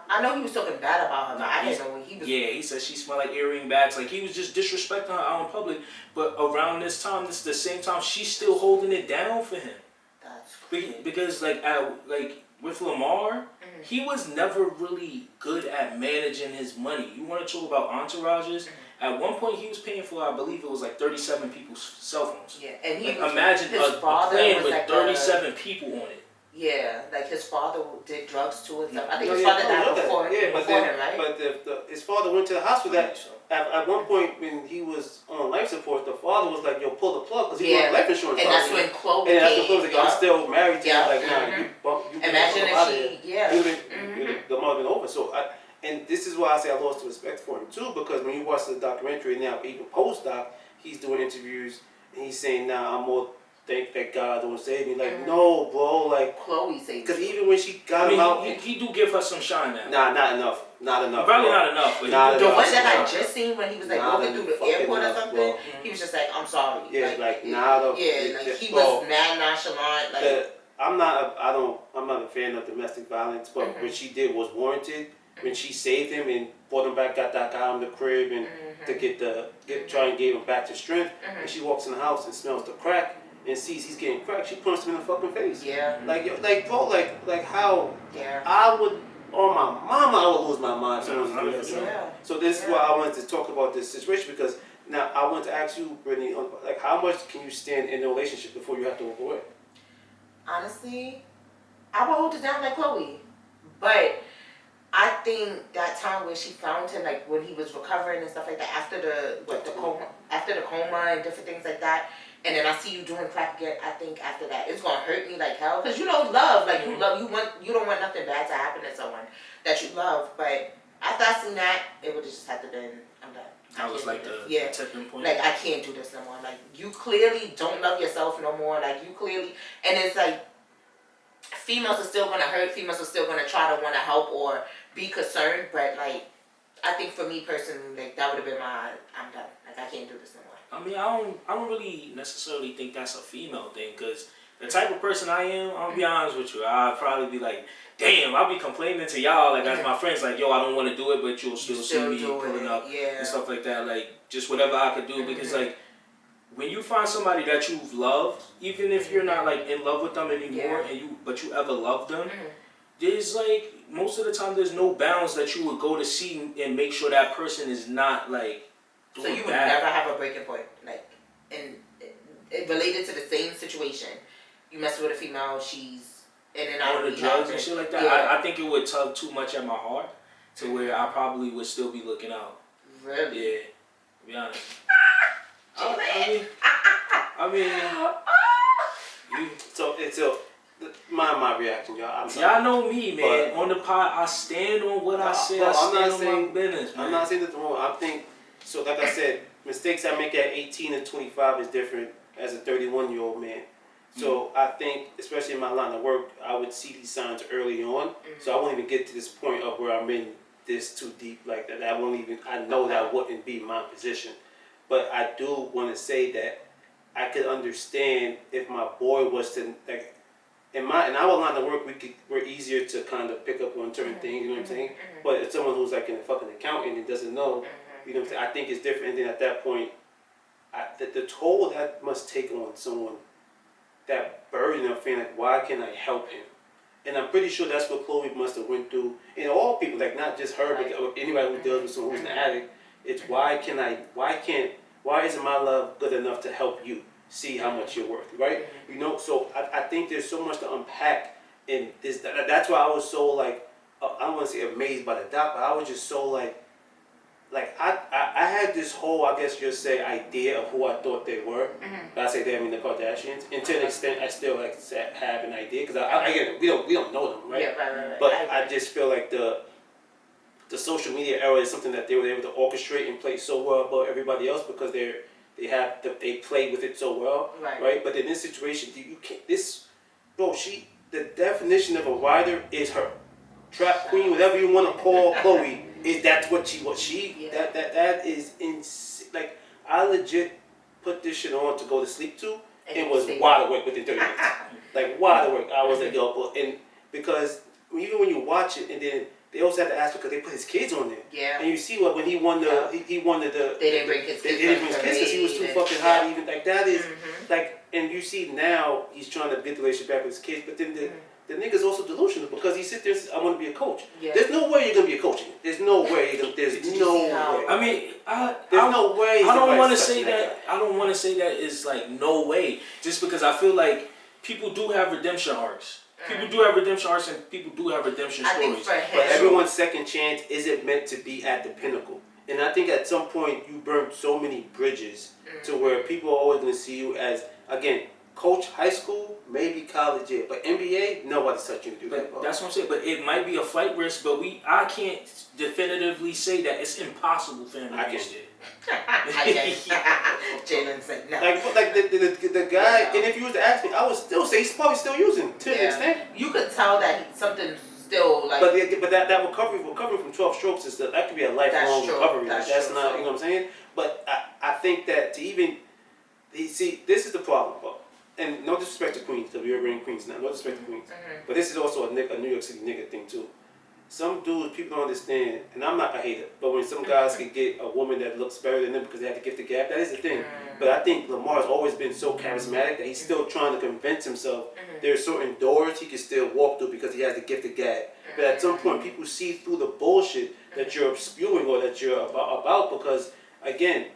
I know he was talking bad about her, but I didn't know when he was. Yeah, he said she smelled like earring backs, like he was just disrespecting her out in public. But around this time, the same time, she's still holding it down for him. That's crazy. Because with Lamar, he was never really good at managing his money. You want to talk about entourages? At one point, he was paying for, I believe it was like 37 people's cell phones. Yeah, and he imagine a plan with like 37 people on it. Yeah, like his father did drugs too and stuff. I think his father died before him, right? But his father went to the hospital. At one point when he was on life support, the father was like, "Yo, pull the plug," because he wanted life insurance. And that's when Khloe came. And that's when Khloe was like, "I'm still married to you." Like, nah, you imagine if the mother been over. So and this is why I say I lost the respect for him too, because when you watch the documentary now, even post-doc, he's doing interviews and he's saying, "Nah, I'm more thank that God don't save me." Like, no, bro, like Khloe saved me. Because even when she got him out, he do give her some shine now. Nah, not enough. Probably not enough. But the one that I just seen when he was like walking through the airport or something, he was just like, "I'm sorry." Yeah, he was mad nonchalant. Like, I'm not a fan of domestic violence, but what she did was warranted. When she saved him and brought him back, got that guy in the crib and to try and give him back to strength, and she walks in the house and smells the crack and sees he's getting cracked, she punched him in the fucking face. Yeah. Like bro, like how Yeah. I would, on my mama, I would lose my mind if someone was doing that. Yeah. So this is why I wanted to talk about this situation, because now I want to ask you, Brittany, like how much can you stand in a relationship before you have to walk away? Honestly, I would hold it down like Khloe, but I think that time when she found him, like when he was recovering and stuff like that, after the coma and different things like that, and then I see you doing crap again, I think after that it's gonna hurt me like hell. Cause you know love, like you love, you don't want nothing bad to happen to someone that you love. But after I seen that, it would have just had to been, I'm done. That was like the tipping point. Like I can't do this no more. Like you clearly don't love yourself no more. Like you clearly, and it's like females are still gonna hurt. Females are still gonna try to want to help or be concerned. But like I think for me personally, like that would have been my, I'm done. Like I can't do this no more. I mean, I don't really necessarily think that's a female thing, because the type of person I am, I'll be honest with you, I'd probably be like, damn, I'll be complaining to y'all, like, as my friends, like, yo, I don't want to do it, but you'll still see me pulling up and stuff like that, like, just whatever I could do, because, like, when you find somebody that you've loved, even if you're not, like, in love with them anymore, but you ever loved them, there's, like, most of the time, there's no bounds that you would go to see and make sure that person is not, like, so you would never have a breaking point, like, and it related to the same situation. You mess with a female, she's in and out of the drugs and shit like that. I think it would tug too much at my heart to where I probably would still be looking out. Really? Yeah, to be honest. I mean, so my reaction, y'all. Y'all know me, man. On the pod, I stand on what I say. I stand on my business, man. I'm not saying that the wrong. I think so. Like I said, mistakes I make at 18 and 25 is different as a 31-year-old man. So I think, especially in my line of work, I would see these signs early on. So I won't even get to this point of where I'm in this too deep like that. I know that wouldn't be my position. But I do want to say that I could understand if my boy was to, like, in our line of work, we're easier to kind of pick up on certain things, you know what I'm saying? But if someone who's like in a fucking accountant and doesn't know, you know what I'm saying? I think it's different. And then at that point, the toll that must take on someone, that burden of feeling like, why can't I help him? And I'm pretty sure that's what Khloe must have went through. And all people, like not just her, but anybody who deals with someone who's an addict. It's why isn't my love good enough to help you see how much you're worth, right? You know, so I think there's so much to unpack in this. That's why I was so like, I don't want to say amazed by the doc, but I was just so like I had this whole, I guess you'd say, idea of who I thought they were. But I say they, I mean the Kardashians. And to an extent, I still like have an idea because again, we don't know them, right? Yeah, right. But I just feel like the social media era is something that they were able to orchestrate and play so well above everybody else because they play with it so well, right? But in this situation, you can't. The definition of a rider is her trap queen, whatever you want to call Khloe. That's what she that is insane. Like I legit put this shit on to go to sleep to and was wide awake within 30 minutes. Like wide awake. I was like, yo, and because even when you watch it and then they also had to ask because they put his kids on there. Yeah. And you see what when he won the he won the they didn't bring his kids. They didn't bring his kids because he was too fucking hot. Even like that is like, and you see now he's trying to get the relationship back with his kids, but then the nigga's also delusional because he sits there and says, I want to be a coach. Yeah. There's no way you're going to be a coach. There's no way. There's no way. I mean, there's no way. I don't want to say that. I don't want to say that it's like no way. Just because I feel like people do have redemption arcs. People do have redemption arcs and people do have redemption stories. But everyone's second chance isn't meant to be at the pinnacle. And I think at some point you burned so many bridges to where people are always going to see you as, again, coach high school, maybe college, yeah. But NBA, nobody's touching you to do that. That's what I'm saying. But it might be a flight risk, but I can't definitively say that it's impossible for him to reach it. Jalen said no. Like the guy, and if you was to ask me, I would still say he's probably still using to an extent. You could tell that something still like. But that recovery from 12 strokes is that could be a lifelong recovery. That's not, you know what I'm saying. But I think that to even see, this is the problem, bro. And no disrespect to Queens, because we're in Queens now. No disrespect to Queens. But this is also a New York City nigga thing, too. Some dudes, people don't understand, and I'm not a hater, but when some guys can get a woman that looks better than them because they have to gift the gab, that is the thing. But I think Lamar's always been so charismatic that he's still trying to convince himself there are certain doors he can still walk through because he has the gift of gab. But at some point, people see through the bullshit that you're spewing or that you're about because, again,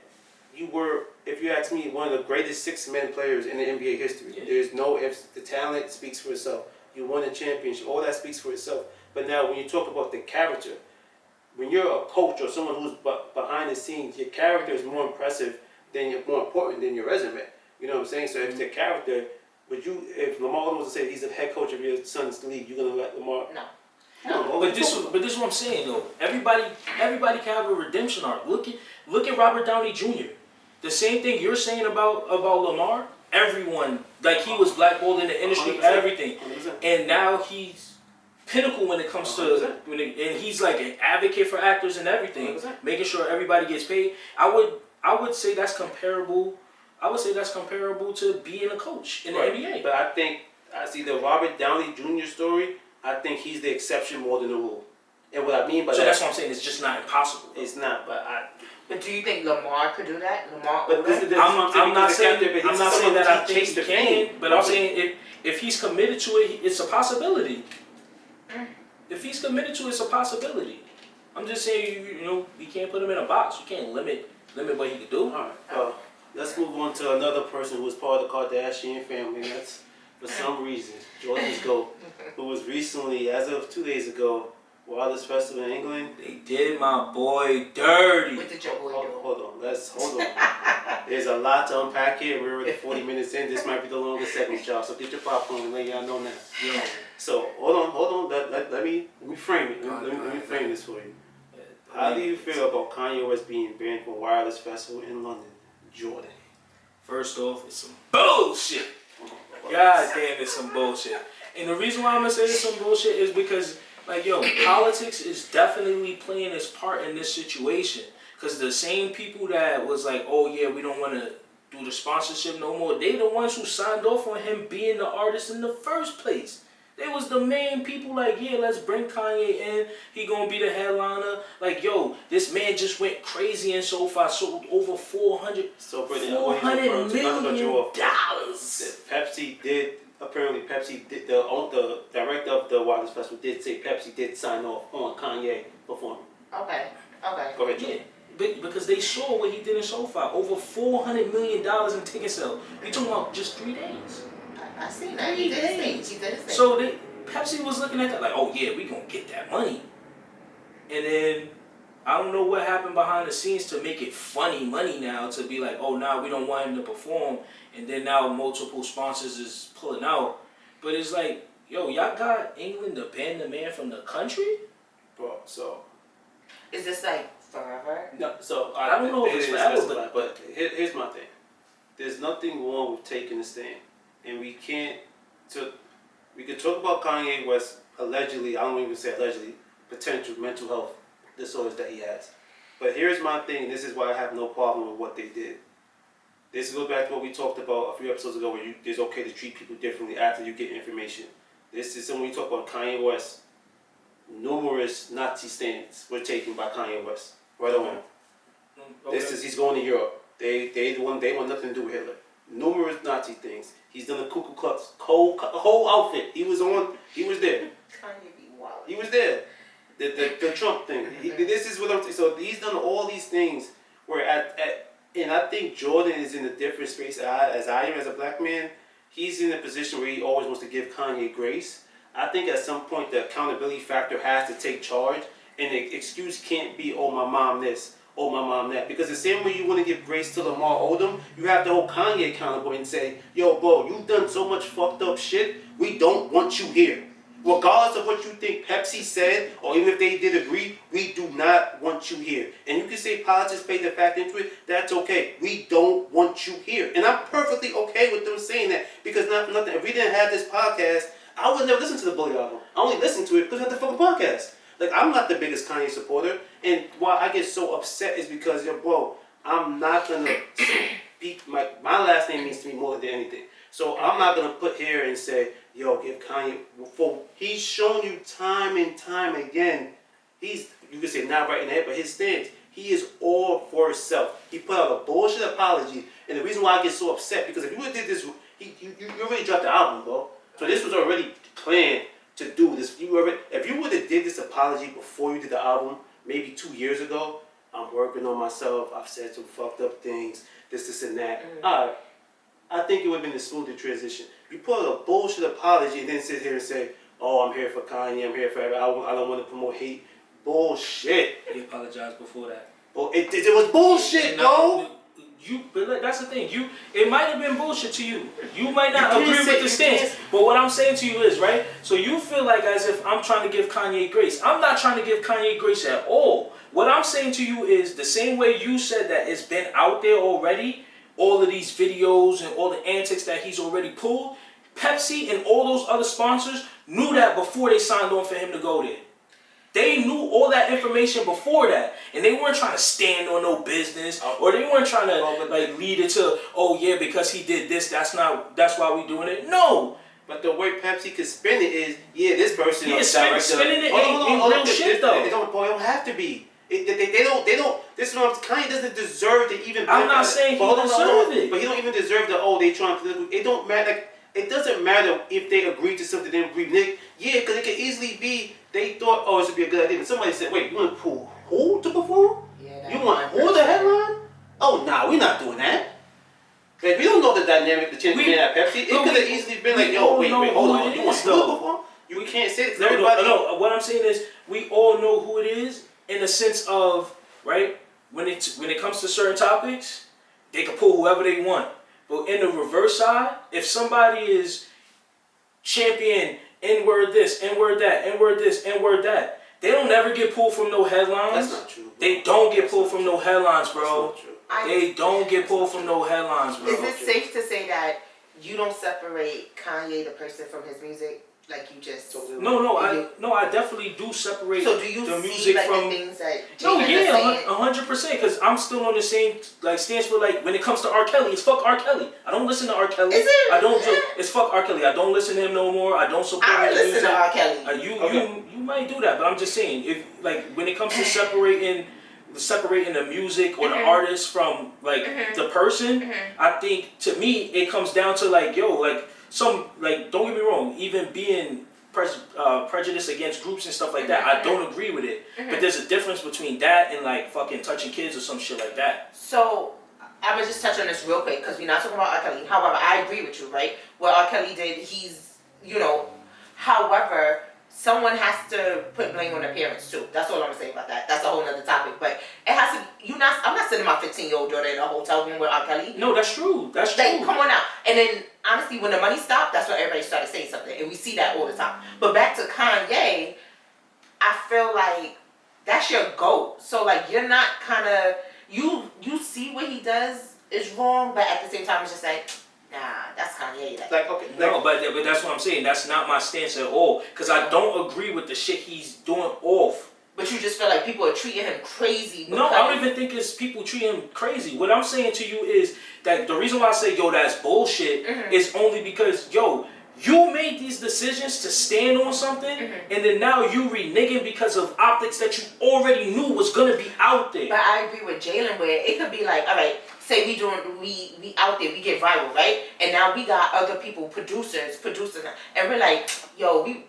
you were, if you ask me, one of the greatest six-man players in the NBA history. Yeah. There's no ifs. The talent speaks for itself. You won a championship. All that speaks for itself. But now when you talk about the character, when you're a coach or someone who's behind the scenes, your character is more important than your resume. You know what I'm saying? So if the character, if Lamar Odom was to say he's the head coach of your son's league, you're gonna let Lamar? No. But this is what I'm saying though. Everybody can have a redemption arc. Look at Robert Downey Jr. The same thing you're saying about Lamar. Everyone, like, he was blackballed in the industry, 100%. everything, 100%. and now he's pinnacle when it comes to and he's like an advocate for actors and everything, 100%. making sure everybody gets paid. I would say that's comparable. I would say that's comparable to being a coach in the NBA. But I think I see the Robert Downey Jr. story. I think he's the exception more than the rule. And what I mean by that's what I'm saying. It's just not impossible. It's not, but But do you think Lamar could do that? I'm not saying that I think he can, but I'm saying if he's committed to it, it's a possibility. If he's committed to it, it's a possibility. I'm just saying, you can't put him in a box. You can't limit what he can do. All right. Let's move on to another person who was part of the Kardashian family. That's, for some reason, Jordan's GOAT, who was recently, as of 2 days ago, Wildest Festival in England. They did my boy dirty. What did your boy do? Hold on. There's a lot to unpack here. We're already 40 minutes in. This might be the longest segment, y'all. So get your popcorn and let y'all know now. Yeah. So hold on. Let me frame it. Let me frame this for you. How do you feel about Kanye West being banned from Wireless Festival in London, Jordan? First off, it's some bullshit. God damn, it's some bullshit. And the reason why I'm gonna say it's some bullshit is because, like, politics is definitely playing its part in this situation. Because the same people that was like, oh yeah, we don't want to do the sponsorship no more, they the ones who signed off on him being the artist in the first place. They was the main people like, yeah, let's bring Kanye in. He gonna be the headliner. Like, this man just went crazy in so far, sold over $400 million. Pepsi did, the director of the Wireless Festival did say Pepsi did sign off on Kanye performing. Okay. Go ahead, Joe. Yeah, because they saw what he did in so far. Over $400 million in ticket sales. We talking about just 3 days. I seen that. He did his thing. So Pepsi was looking at that like, oh yeah, we gonna get that money. And then I don't know what happened behind the scenes to make it funny money now, to be like, oh, now we don't want him to perform, and then now multiple sponsors is pulling out. But it's like, y'all got England to ban the man from the country? Bro, so is this like forever? no, so I don't know if it's forever, but here's my thing. There's nothing wrong with taking a stand, and we can talk about Kanye West allegedly. I don't even say allegedly, potential mental health disorders that he has. But here's my thing, and this is why I have no problem with what they did. This goes back to what we talked about a few episodes ago, where it's okay to treat people differently after you get information. This is when we talk about Kanye West. Numerous Nazi stands were taken by Kanye West. Right on. Okay. He's going to Europe. They want nothing to do with Hitler. Numerous Nazi things. He's done the Ku Klux whole outfit. He was there. Kanye be wild. He was there. The Trump thing. This is what I'm saying. So he's done all these things where and I think Jordan is in a different space as I am as a black man. He's in a position where he always wants to give Kanye grace. I think at some point the accountability factor has to take charge, and the excuse can't be, oh, my mom this, oh, my mom that. Because the same way you want to give grace to Lamar Odom, you have to hold Kanye accountable and say, yo, bro, you've done so much fucked up shit, we don't want you here. Regardless of what you think Pepsi said, or even if they did agree, we do not want you here. And you can say politics played the fact into it, that's okay. We don't want you here. And I'm perfectly okay with them saying that, because nothing. If we didn't have this podcast, I would never listen to the Bully album. I only listened to it because I had the fucking podcast. Like, I'm not the biggest Kanye supporter, and why I get so upset is because, yo, bro, I'm not gonna speak, my last name means to me more than anything. So I'm not gonna put here and say, yo, give Kanye, he's shown you time and time again, you could say not right in the head, but his stance, he is all for himself. He put out a bullshit apology, and the reason why I get so upset, because if you would have did this, you already dropped the album, bro. So this was already planned to do this. If you would have did this apology before you did the album, maybe 2 years ago, I'm working on myself, I've said some fucked up things, this and that. Alright, I think it would have been a smoother transition. You put out a bullshit apology and then sit here and say, oh, I'm here for Kanye, I'm here for everybody, I don't want to promote hate. Bullshit. He apologized before that. Well, it was bullshit, bro. But that's the thing. It might have been bullshit to you. You might not You agree can't with say- the stance. But what I'm saying to you is, right? So you feel like as if I'm trying to give Kanye grace. I'm not trying to give Kanye grace at all. What I'm saying to you is the same way you said that it's been out there already, all of these videos and all the antics that he's already pulled, Pepsi and all those other sponsors knew that before they signed on for him to go there. They knew all that information before that, and they weren't trying to stand on no business, or they weren't trying to like lead it to, oh yeah, because he did this, that's why we doing it. No. But the way Pepsi could spin it is, yeah, this person. Yeah, spinning it ain't real shit though. It don't have to be. They don't. This is what Kanye doesn't deserve to even. I'm not saying he deserve it, but he don't even deserve the. Oh, they trying to. It don't matter. Like, it doesn't matter if they agree to something. They agree, Nick. Yeah, because it could easily be they thought, oh, this would be a good idea. And somebody said, wait, you want to pull who to perform? Yeah, You want who the headline? Oh, nah, we're not doing that. Like, we don't know the dynamic, the change at Pepsi. It could have easily been like, yo, wait, hold on. You want who to perform? You can't say it because everybody. No, what I'm saying is we all know who it is in the sense of, right, when it comes to certain topics, they can pull whoever they want. But in the reverse side, if somebody is champion N-word this, N-word that, N-word this, N-word that, they don't ever get pulled from no headlines. That's not true. Bro. They don't get pulled from no headlines, bro. That's not true. They don't get pulled from no headlines, bro. Is it safe to say that you don't separate Kanye the person from his music? Like you just. No, I definitely do separate So do you the see music like from. the things that No, Jalen is yeah, saying? 100%. Because I'm still on the same like stance for like when it comes to R. Kelly, it's fuck R. Kelly. I don't listen to R. Kelly. Is it? I don't. It's fuck R. Kelly. I don't listen to him no more. I don't support I his listen music. to R. Kelly. You might do that, but I'm just saying if like when it comes to separating the music or the artist from like the person, I think to me it comes down to like some like don't get me wrong, even being prejudice against groups and stuff like that, I don't agree with it. But there's a difference between that and like fucking touching kids or some shit like that. So I'm gonna just touch on this real quick because we're not talking about R. Kelly. However, I agree with you, right? What R. Kelly did, he's however, someone has to put blame on the parents too. That's all I'm gonna say about that. That's a whole nother topic. But it has to. I'm not sending my 15-year-old daughter in a hotel room with R. Kelly. No, that's true. That's true. Like, come on now. And then honestly, when the money stopped, that's when everybody started saying something, and we see that all the time. But back to Kanye, I feel like that's your goat. So like, you're not kind of you see what he does is wrong, but at the same time, it's just like. Nah, that's Kanye. Like okay, no, but that's what I'm saying. That's not my stance at all. Because I don't agree with the shit he's doing off. But you just feel like people are treating him crazy. No, I don't even think it's people treating him crazy. What I'm saying to you is that the reason why I say, yo, that's bullshit is only because, yo, you made these decisions to stand on something, and then now you reneging because of optics that you already knew was going to be out there. But I agree with Jalen where it could be like, all right, say we out there, we get viral, right? And now we got other people, producers, and we're like, yo, I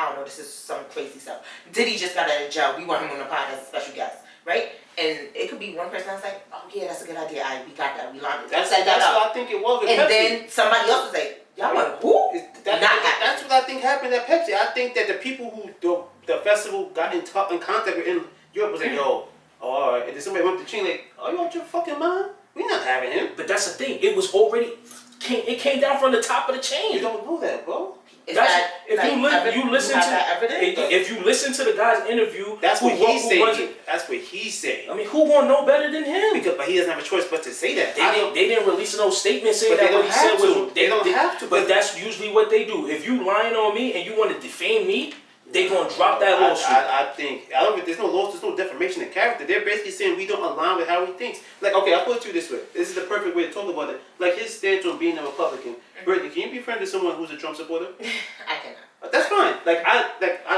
don't know, this is some crazy stuff. Diddy just got out of jail. We want him on the pod as a special guest, right? And it could be one person that's like, oh yeah, that's a good idea. We got that. We learned it. That's what I think it was with and Pepsi. Then somebody else was like, y'all want who? That's what I think happened at Pepsi. I think that the people who the festival got in contact with in Europe was like, yo, all right. And then somebody went to Chile like, oh, you out your fucking mind? We're not having him. But that's the thing. It was already it came down from the top of the chain. You don't know that, bro. If you listen to the guy's interview, that's what he said. That's what he said. I mean, who won't know better than him? But he doesn't have a choice but to say that. They didn't release no statement saying that what he said was. They don't have to. But that's usually what they do. If you lying on me and you want to defame me, they gonna drop that lawsuit. I don't think there's no lawsuit, there's no defamation of character. They're basically saying we don't align with how he thinks. Like, okay, I'll put it to you this way. This is the perfect way to talk about it. Like his stance on being a Republican. Brittany, can you be friends with someone who's a Trump supporter? I cannot. That's fine. I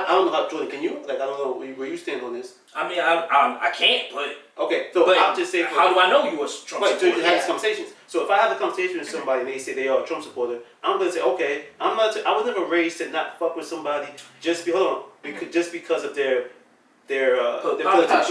don't know how, Jordan, can you? Like, I don't know where you stand on this. I mean, I can't, but okay. So but I'll just say, how do I know you a Trump supporter? So you have these conversations. So if I have a conversation with somebody and they say they are a Trump supporter, I'm gonna say, okay, I was never raised to not fuck with somebody just because of their politics,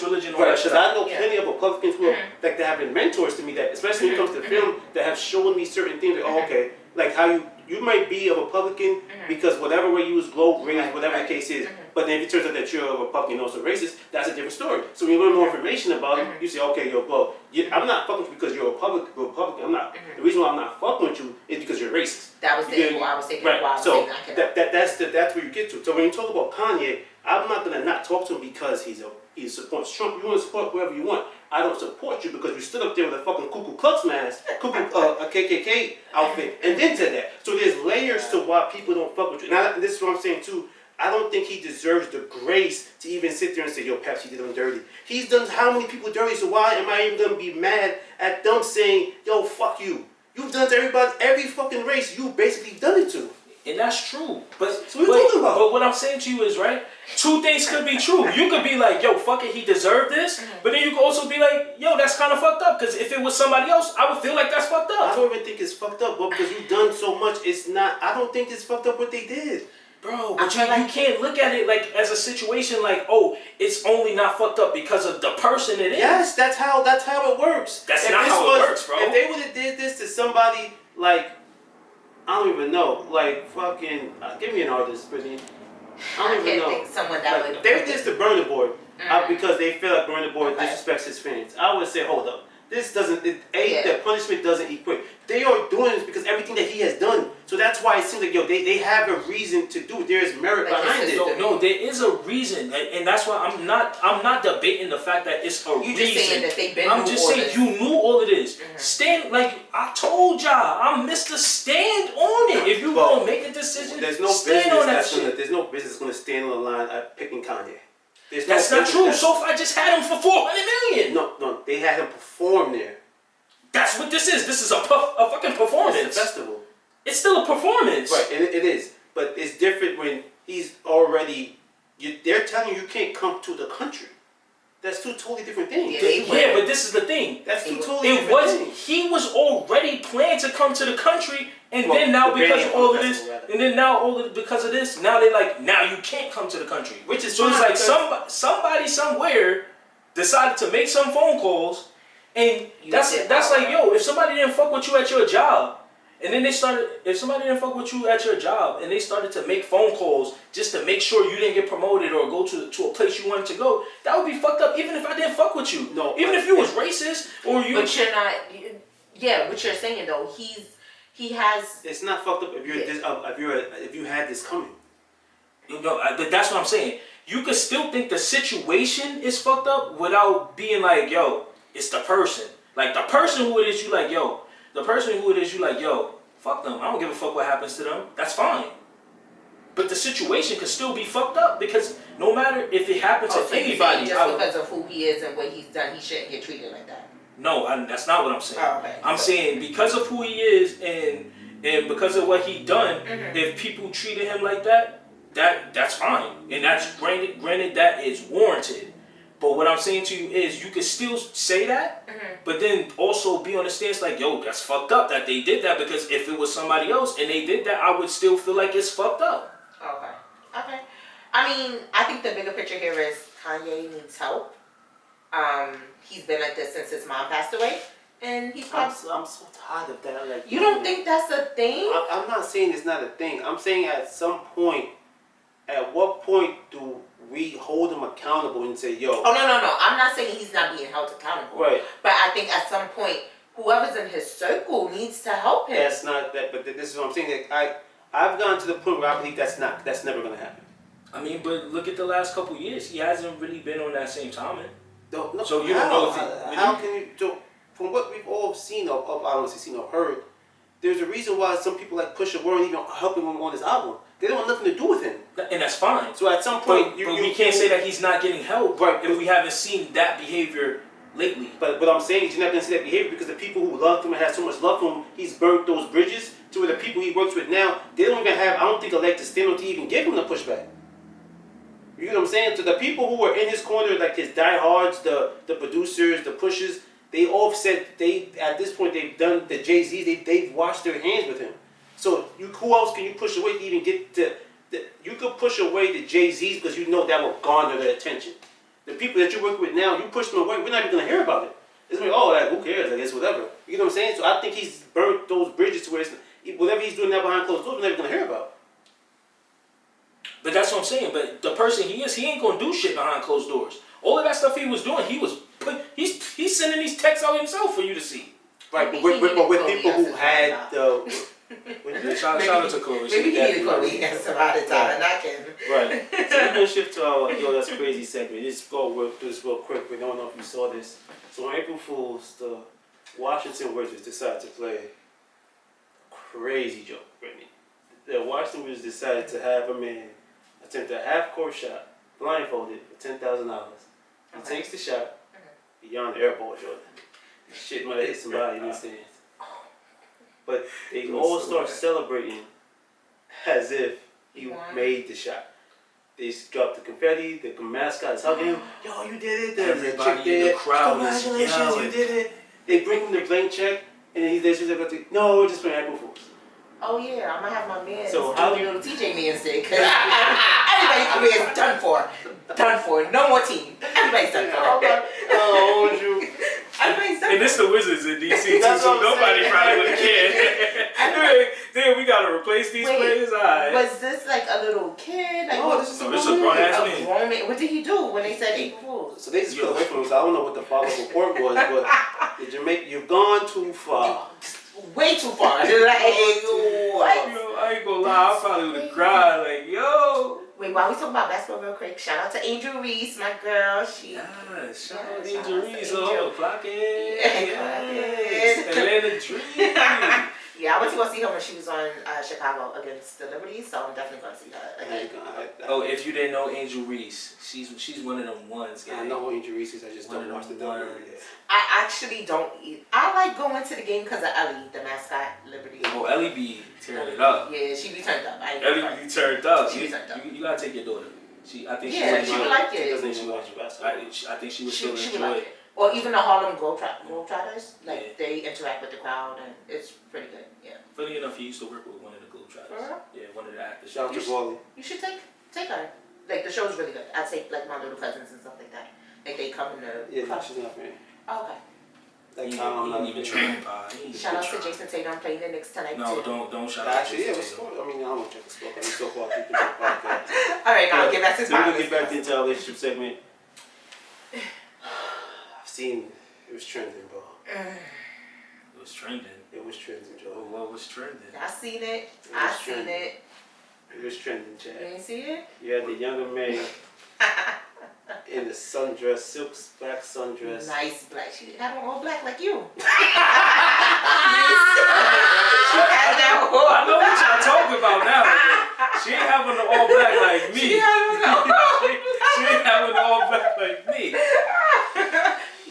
religion, all that shit. Because I know plenty of Republicans who are like they have been mentors to me that, especially when it comes to film, that have shown me certain things. Like, oh, okay, like how you might be a Republican because whatever way you was globe raised, whatever the case is. But then if it turns out that you're a Republican and also racist, that's a different story. So when you learn more information about it, you say, okay, yo, bro, I'm not fucking with you because you're a Republican. I'm not. The reason why I'm not fucking with you is because you're racist. That was the angle I was taking. Right. Why I was So saying that's where you get to. So when you talk about Kanye, I'm not gonna not talk to him because he supports Trump. You want to support whoever you want. I don't support you because you stood up there with a fucking Ku Klux mask, a KKK outfit, and then said that. So there's layers to why people don't fuck with you. Now this is what I'm saying too. I don't think he deserves the grace to even sit there and say, yo, Pepsi did him dirty. He's done how many people dirty, so why am I even gonna be mad at them saying, yo, fuck you? You've done to everybody, every fucking race you basically done it to. And that's true. But, so what are you talking about? But what I'm saying to you is, right, two things could be true. You could be like, yo, fuck it, he deserved this. But then you could also be like, yo, that's kind of fucked up. Because if it was somebody else, I would feel like that's fucked up. I don't even think it's fucked up, but because you've done so much, it's not, I don't think it's fucked up what they did. Bro, but you can't look at it like as a situation like, oh, it's only not fucked up because of the person it is. Yes, that's how it works. That's not how it works, bro. If they would have did this to somebody like, I don't even know, like fucking, give me an artist, Brittany. I don't even know. Think someone that like, would. They did this to Burna Boy because they feel like Burna Boy disrespects his fans. I would say, hold up. This doesn't, the punishment doesn't equate. They are doing this because everything that he has done. So that's why it seems like, yo, they have a reason to do it. There is merit behind it. No, there is a reason. And that's why I'm not debating the fact that it's a reason. You're just saying that they've been I'm just saying you knew all of this. Stand, like I told y'all, I'm Mr. Stand on it. If you gonna make a decision, there's no stand on that shit. There's no business gonna stand on the line at picking Kanye. That's not true. So I just had him for $400 million. No, they had him perform there. That's what this is. This is a fucking performance. It's a festival. It's still a performance. Right, and it is. But it's different when he's already. They're telling you can't come to the country. That's two totally different things. Yeah, but this is the thing. That's two totally different things. He was already planned to come to the country, and then now because of all of this, and then now because of this, now they like now you can't come to the country. Which is so it's like somebody somewhere decided to make some phone calls, and that's like, yo, if somebody didn't fuck with you at your job, and then if somebody didn't fuck with you at your job, and they started to make phone calls just to make sure you didn't get promoted or go to a place you wanted to go, that would be fucked up. Even if I didn't fuck with you, even if you was racist or you. But you're not. Yeah, what you're saying though, he has. It's not fucked up if you're if you had this coming. But that's what I'm saying. You could still think the situation is fucked up without being like, yo, it's the person. Like the person who it is, you like, yo. The person who it is, you like, yo, fuck them. I don't give a fuck what happens to them. That's fine. But the situation could still be fucked up because no matter if it happens to anybody. Just because of who he is and what he's done, he shouldn't get treated like that. No, that's not what I'm saying. Oh, okay. I'm saying because of who he is and because of what he done, if people treated him like that's fine. And that's granted that is warranted. But what I'm saying to you is you could still say that, but then also be on the stance like, yo, that's fucked up that they did that, because if it was somebody else and they did that, I would still feel like it's fucked up. Okay. I mean, I think the bigger picture here is Kanye needs help. He's been like this since his mom passed away. And he's I'm so tired of that. Like, you don't think that's a thing? I'm not saying it's not a thing. I'm saying at some point, at what point do we hold him accountable and say, yo. Oh, no. I'm not saying he's not being held accountable. Right. But I think at some point, whoever's in his circle needs to help him. That's not that, but this is what I'm saying. That I've gotten to the point where I believe that's never going to happen. I mean, but look at the last couple years. He hasn't really been on that same timing. No, so you don't know if how can you, so from what we've all seen I don't want to say seen or heard, there's a reason why some people like Pusha weren't even helping him on his album. They don't want nothing to do with him. And that's fine. So at some point... But we can't say that he's not getting help, right, if we haven't seen that behavior lately. But what I'm saying is you're not going to see that behavior because the people who loved him and had so much love for him, he's burnt those bridges to where the people he works with now, they don't even have, I don't think, a leg to stand on to even give him the pushback. You know what I'm saying? So the people who were in his corner, like his diehards, the producers, the pushers, they all said at this point they've done the Jay-Z's, they've washed their hands with him. So who else can you push away to even get to? You could push away the Jay-Z's because you know that will garner their attention. The people that you work with now, you push them away, we're not even going to hear about it. It's like, oh, like, who cares? I guess whatever. You know what I'm saying? So I think he's burnt those bridges to where whatever he's doing now behind closed doors, we're never gonna hear about. But that's what I'm saying. But the person he ain't gonna do shit behind closed doors. All of that stuff he was doing, he's sending these texts out himself for you to see. Right, but with people who had the. Shout out to Khloe. Maybe he needed Khloe as a lot of time, not Kim. Right. So we're gonna shift to our that's crazy segment. Just go work through this real quick. We don't know if you saw this. So on April Fool's, the Washington Wizards decided to play a crazy joke, Brittany. The Washington Wizards decided to have a man attempt a half-court shot, blindfolded, for $10,000. He takes the shot, beyond the airball, Jordan. Shit might have hit somebody in the stands. But they all start celebrating as if he made the shot. They dropped the confetti, the mascot is hugging him. Yo, you did it. Everybody in the crowd is Congratulations, you did it. They bring him the blank check, and he's like, no, we're just playing April Fools. Oh yeah, I'm gonna have my man. So how do you little TJ man say? Cause everybody's career is done for. Done for. No more team. Everybody's done for. Oh, you. Everybody's done And this the Wizards in DC too, so nobody probably would have cared. Then we gotta replace these players. Alright. Was this like a little kid? Like, No, this is a grown ass man. grown man. What did he do when they said April Fools? So they just put away from us. I don't know what the follow-up report was, but you've gone too far. Way too far. Like, what? Yo, I ain't gonna lie, I probably would have cried. Like, yo. Wait, while we talk about basketball real quick, shout out to Angel Reese, my girl. Shout out to Angel Reese. Angel. Clock in. Yes. Atlanta Dream. Yeah, I went to go see her when she was on Chicago against the Liberties, so I'm definitely going to see her again. Oh, if you didn't know Angel Reese, she's one of them ones. I know who Angel Reese is, I just don't watch the W. I actually don't eat. I like going to the game because of Ellie, the mascot, Liberty. Oh, Ellie be tearing it up. Yeah, she be turned up. Ellie be turned up. She be turned up. You gotta take your daughter. I think she would like it. Doesn't she watch basketball? I think she would still She would enjoy like it. it. Or even the Harlem Globetrotters, like they interact with the crowd and it's pretty good. Yeah. Funny enough, he used to work with one of the Globetrotters. For real? Yeah, one of the actors. Shout out to Wally. You should take her. Like the show's really good. I take like my little cousins and stuff like that. Like they come in the Yeah, she's not me. Oh, okay. He ain't even trying to Shout out to Jason Tatum playing the Knicks tonight. No, too. don't shout out. Actually, yeah, what's going on? I mean, I don't want to check the score. I'm so far through the podcast. All right, now get back to So we're gonna get back into our relationship segment. I've seen it was trending, bro. It was trending. It was trending, Joe. Oh, what was trending? I seen it. It was trending, You Chad. ain't see it? You had the younger man in the sundress, silk black sundress. Nice black. She had on all black like you. I know what y'all talking about now. She ain't having the all black like me. She ain't having the all black like me.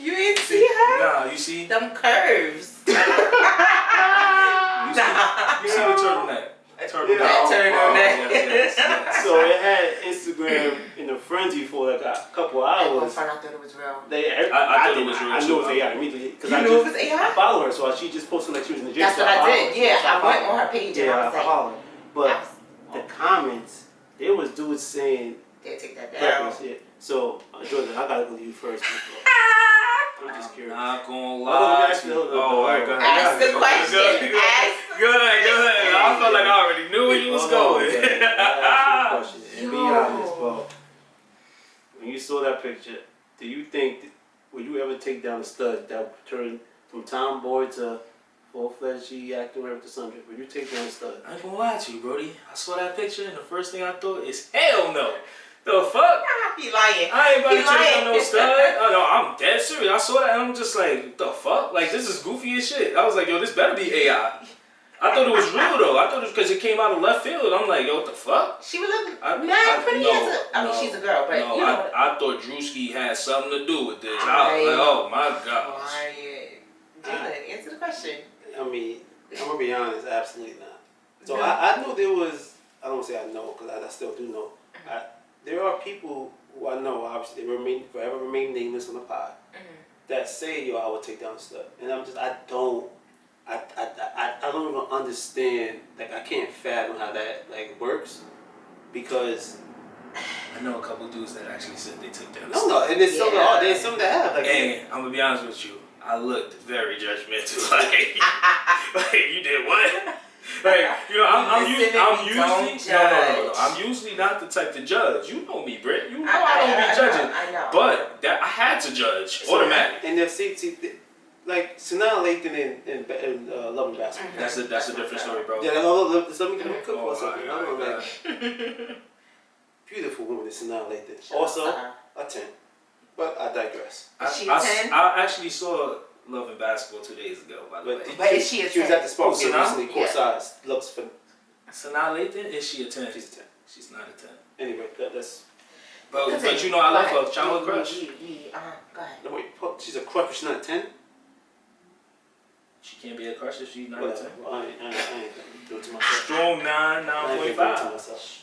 You ain't see her? Nah, you see? Them curves. You see the turtleneck. Turtleneck. Yes. So it had Instagram in a frenzy for like a couple hours. I thought it was real. I thought it was real. I knew it was AI immediately. You knew it was AI? I follow her, so she just posted like she was in the gym. That's what I did. Yeah, I went on her page and I was like, follow her. But the comments, there was dudes saying, they take that down. yeah. So Jordan, I gotta go to you first. I'm just curious. Not gonna lie to you. Oh, all right, go ahead. Ask the question. Go ahead. I felt like I already knew where you was going. Question. And be honest, bro. When you saw that picture, do you think, would you ever take down a stud that turned from tomboy to full-fledged G acting with the sundress? Would you take down a stud? I ain't gonna lie to you, Brody. I saw that picture and the first thing I thought is, hell no. The fuck? He lying. I ain't about to take down no stud. No, I'm dead serious. I saw that and I'm just like, the fuck? Like, this is goofy as shit. I was like, yo, this better be AI. I thought it was real though. I thought it was because it came out of left field. I'm like, yo, what the fuck? She was looking mad pretty she's a girl, but no, you know. I thought Drewski had something to do with this. I was like, oh my gosh. Dylan, answer the question. I mean, I'm gonna be honest, absolutely not. So I knew there was, I don't say I know, because I still do know. There are people who I know, obviously, they forever remain nameless on the pod, that say, yo, I would take down a stud. And I'm just, I don't even understand, like, I can't fathom how that, like, works, because... I know a couple dudes that actually said they took down the No, and there's some that have. Like, and I'm gonna be honest with you, I looked very judgmental, like you did what? Like, you know, I'm Listen, usually don't no. judge. I'm usually not the type to judge. You know me, Britt. You know I I don't be judging. I know. But that I had to judge So, automatically. And see, like Sanaa Lathan and Love and Basketball. That's a different story, bro. Yeah, let me cook Oh, for something. all right. Beautiful woman is Sanaa Lathan. Shout out Also, to her. a 10. But I digress. Is she a 10? I actually saw Love and Basketball 2 days ago, by the way. But is she a She was 10? at the sports game Sanaa? recently, court size. Looks for. Sanaa Lathan, is she a 10? She's a 10. She's not a 10. Anyway, that's. But you know I love her. Childhood crush. Go ahead. No, wait, she's a crush, but she's not a 10? She can't be a crush if she's not Well, a 10. I ain't gonna do it to myself. Strong 9, I ain't gonna do it to 9.5. myself.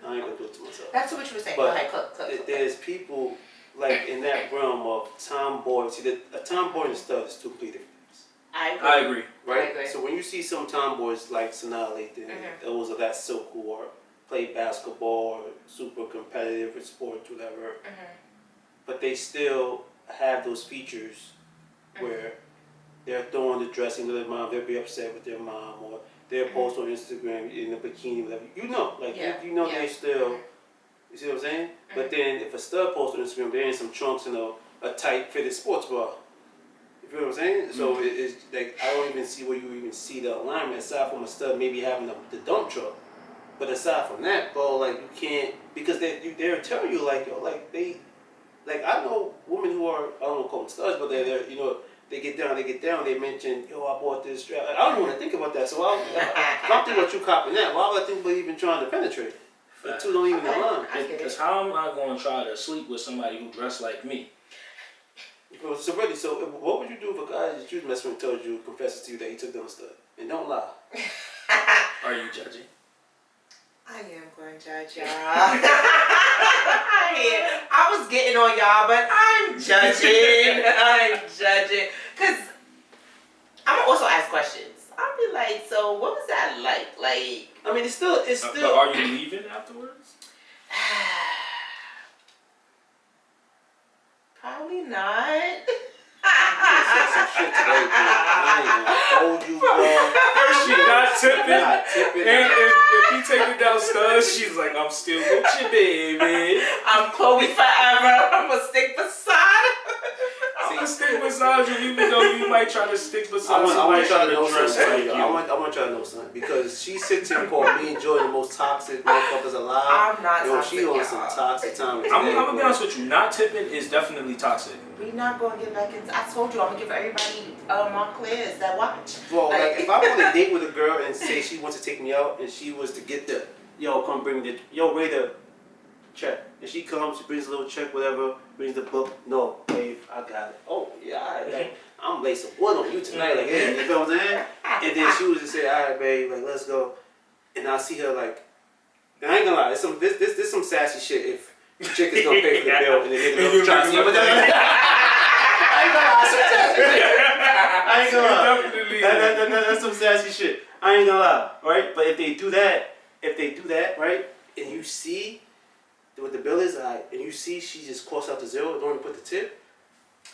I ain't gonna do it to myself. Back to what you were saying. But Go ahead, cook. There's people like in that realm of tomboy. See, a tomboy and a stud is two completely different things, I agree. right? I agree. So when you see some tomboys like Sanaa Lathan, those of that silk who are play basketball or super competitive in sports, whatever, but they still have those features where they're throwing the dressing to their mom, they'll be upset with their mom, or they'll post on Instagram in a bikini, whatever. You know, like you know they still. You see what I'm saying? But then if a stud posts on Instagram, they're in some trunks and a tight fitted sports bra. You feel what I'm saying? So it's like I don't even see where you even see the alignment aside from a stud maybe having the dump truck. But aside from that, bro, like you can't because they're telling you like yo, like they, like I know women who are I don't want to call them studs, but they're you know they get down, they mention yo I bought this strap. I don't want to think about that. So if I'm thinking about you copping that, why would I think about even trying to penetrate? The two don't even align. Because how am I going to try to sleep with somebody who dressed like me? So really, what would you do if a guy that you was messing with told you, confesses to you that he took down a stud? And don't lie. Are you judging? I am going to judge y'all. I was getting on y'all, but I'm judging. Because I'm going to also ask questions. I'll be like, so what was that like? Like, I mean, it's still. But are you leaving afterwards? probably not. You said some shit today, bro. I ain't gonna hold you, bro. First she not tipping. Not tipping. And if he taking down studs, she's like, I'm still with you, baby. I'm Khloe forever. I'm a stick beside. I'm gonna stick beside you, even though you might try to stick beside I somebody want y'all trying to know dress something. like you. I want y'all to know something because she sits here and called me and Joy the most toxic motherfuckers alive. I'm not Yo, toxic, she on y'all. some toxic time. I'm gonna be honest with you. Not tipping is definitely toxic. We're not going to get back into. I told you I'm going to give everybody Montclair's that watch. Bro, like if I want to date with a girl and say she wants to take me out and she was to get the come bring the waiter check and she comes, she brings a little check, whatever, brings the book. No, babe, I got it. Oh yeah, all right, like I'm laying some wood on you tonight, like hey, you feel what I'm saying? And then she was just say, all right, babe, like let's go. And I see her like, and I ain't gonna lie, this some sassy shit. If the chick is gonna pay for the bill and then they're gonna try to see, but I ain't gonna lie, some sassy shit. I ain't gonna lie. That's some sassy shit. I ain't gonna lie, right? But if they do that, right, and you see what the bill is, and you see she just crossed out the zero, don't even put the tip,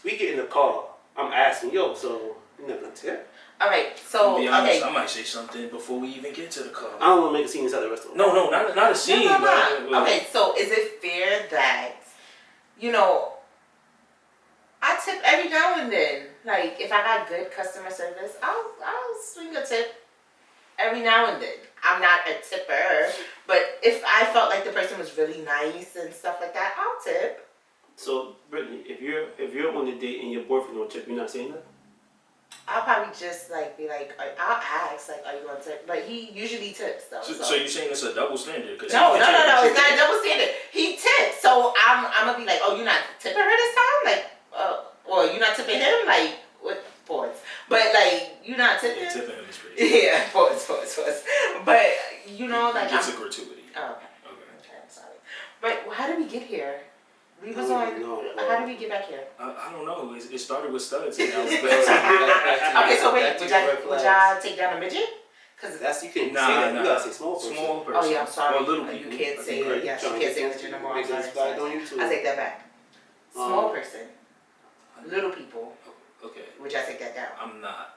we get in the car. I'm asking, yo, so you're not gonna tip? All right, so To be honest, okay. I might say something before we even get to the car. I don't want to make a scene inside the restaurant. No, not a scene. No. But, Okay, so is it fair that I tip every now and then? Like if I got good customer service, I'll swing a tip every now and then. I'm not a tipper, but if I felt like the person was really nice and stuff like that, I'll tip. So, Brittany, if you're on a date and your boyfriend don't tip, you're not saying that? I'll probably just be like, I'll ask, like, are you going to tip? But he usually tips though. So you're saying it's a double standard? No, it's not a double standard. He tips, so I'm gonna be like, oh, you're not tipping her this time, like, or you're not tipping him, like, what points? But like, you're not tipping. Yeah, tipping him is crazy. Yeah, points. But like, It's a gratuity. Oh, okay, I'm sorry. But how did we get here? We was on. How did we get back here? I don't know. It started with studs. And now it's Okay, so wait, would y'all take down a midget? Cause that's you can't say that. You gotta say small person. Small person. Oh yeah, I'm sorry. Or little people. You can't say it. Yes, you can't say midget no more. I'm sorry. I take that back. Small person. Little people. Okay. Would y'all take that down? I'm not.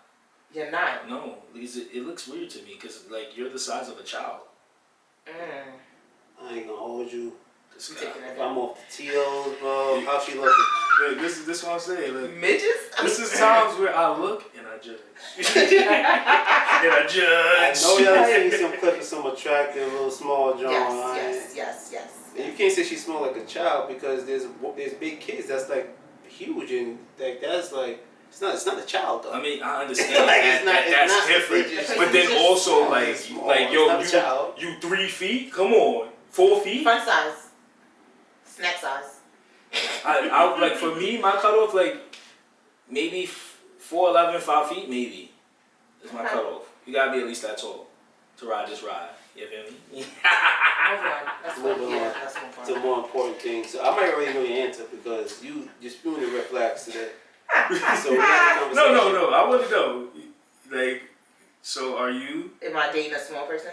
You're not. No, it looks weird to me because like you're the size of a child. I ain't gonna hold you. This You guy. taking that If I'm down. off the TOs, bro, how she looking? Look, this is what I'm saying. Look, Midgets? this is times where I look and I judge. and I I judge. know y'all seen some clips of some attractive little small John. Yes. And you can't say she smell like a child because there's big kids that's like huge and like that's like it's not a child though. I mean, I understand Like, that, it's not- it's that's not different, just- but then also It's small, like it's yo, not a child. you 3 feet? Come on, 4 feet? Fun size. Snack size. I like for me, my cutoff like maybe 4'11", 5 feet maybe is my Okay. cutoff. You gotta be at least that tall to ride this ride. You feel me? Move on. Let's Move move on. on. Let's move It's a on. more important thing. So I might already know your answer because you're spewing the red flags today. So we have a conversation. No. I want to know. Like, so are you? Am I dating a small person?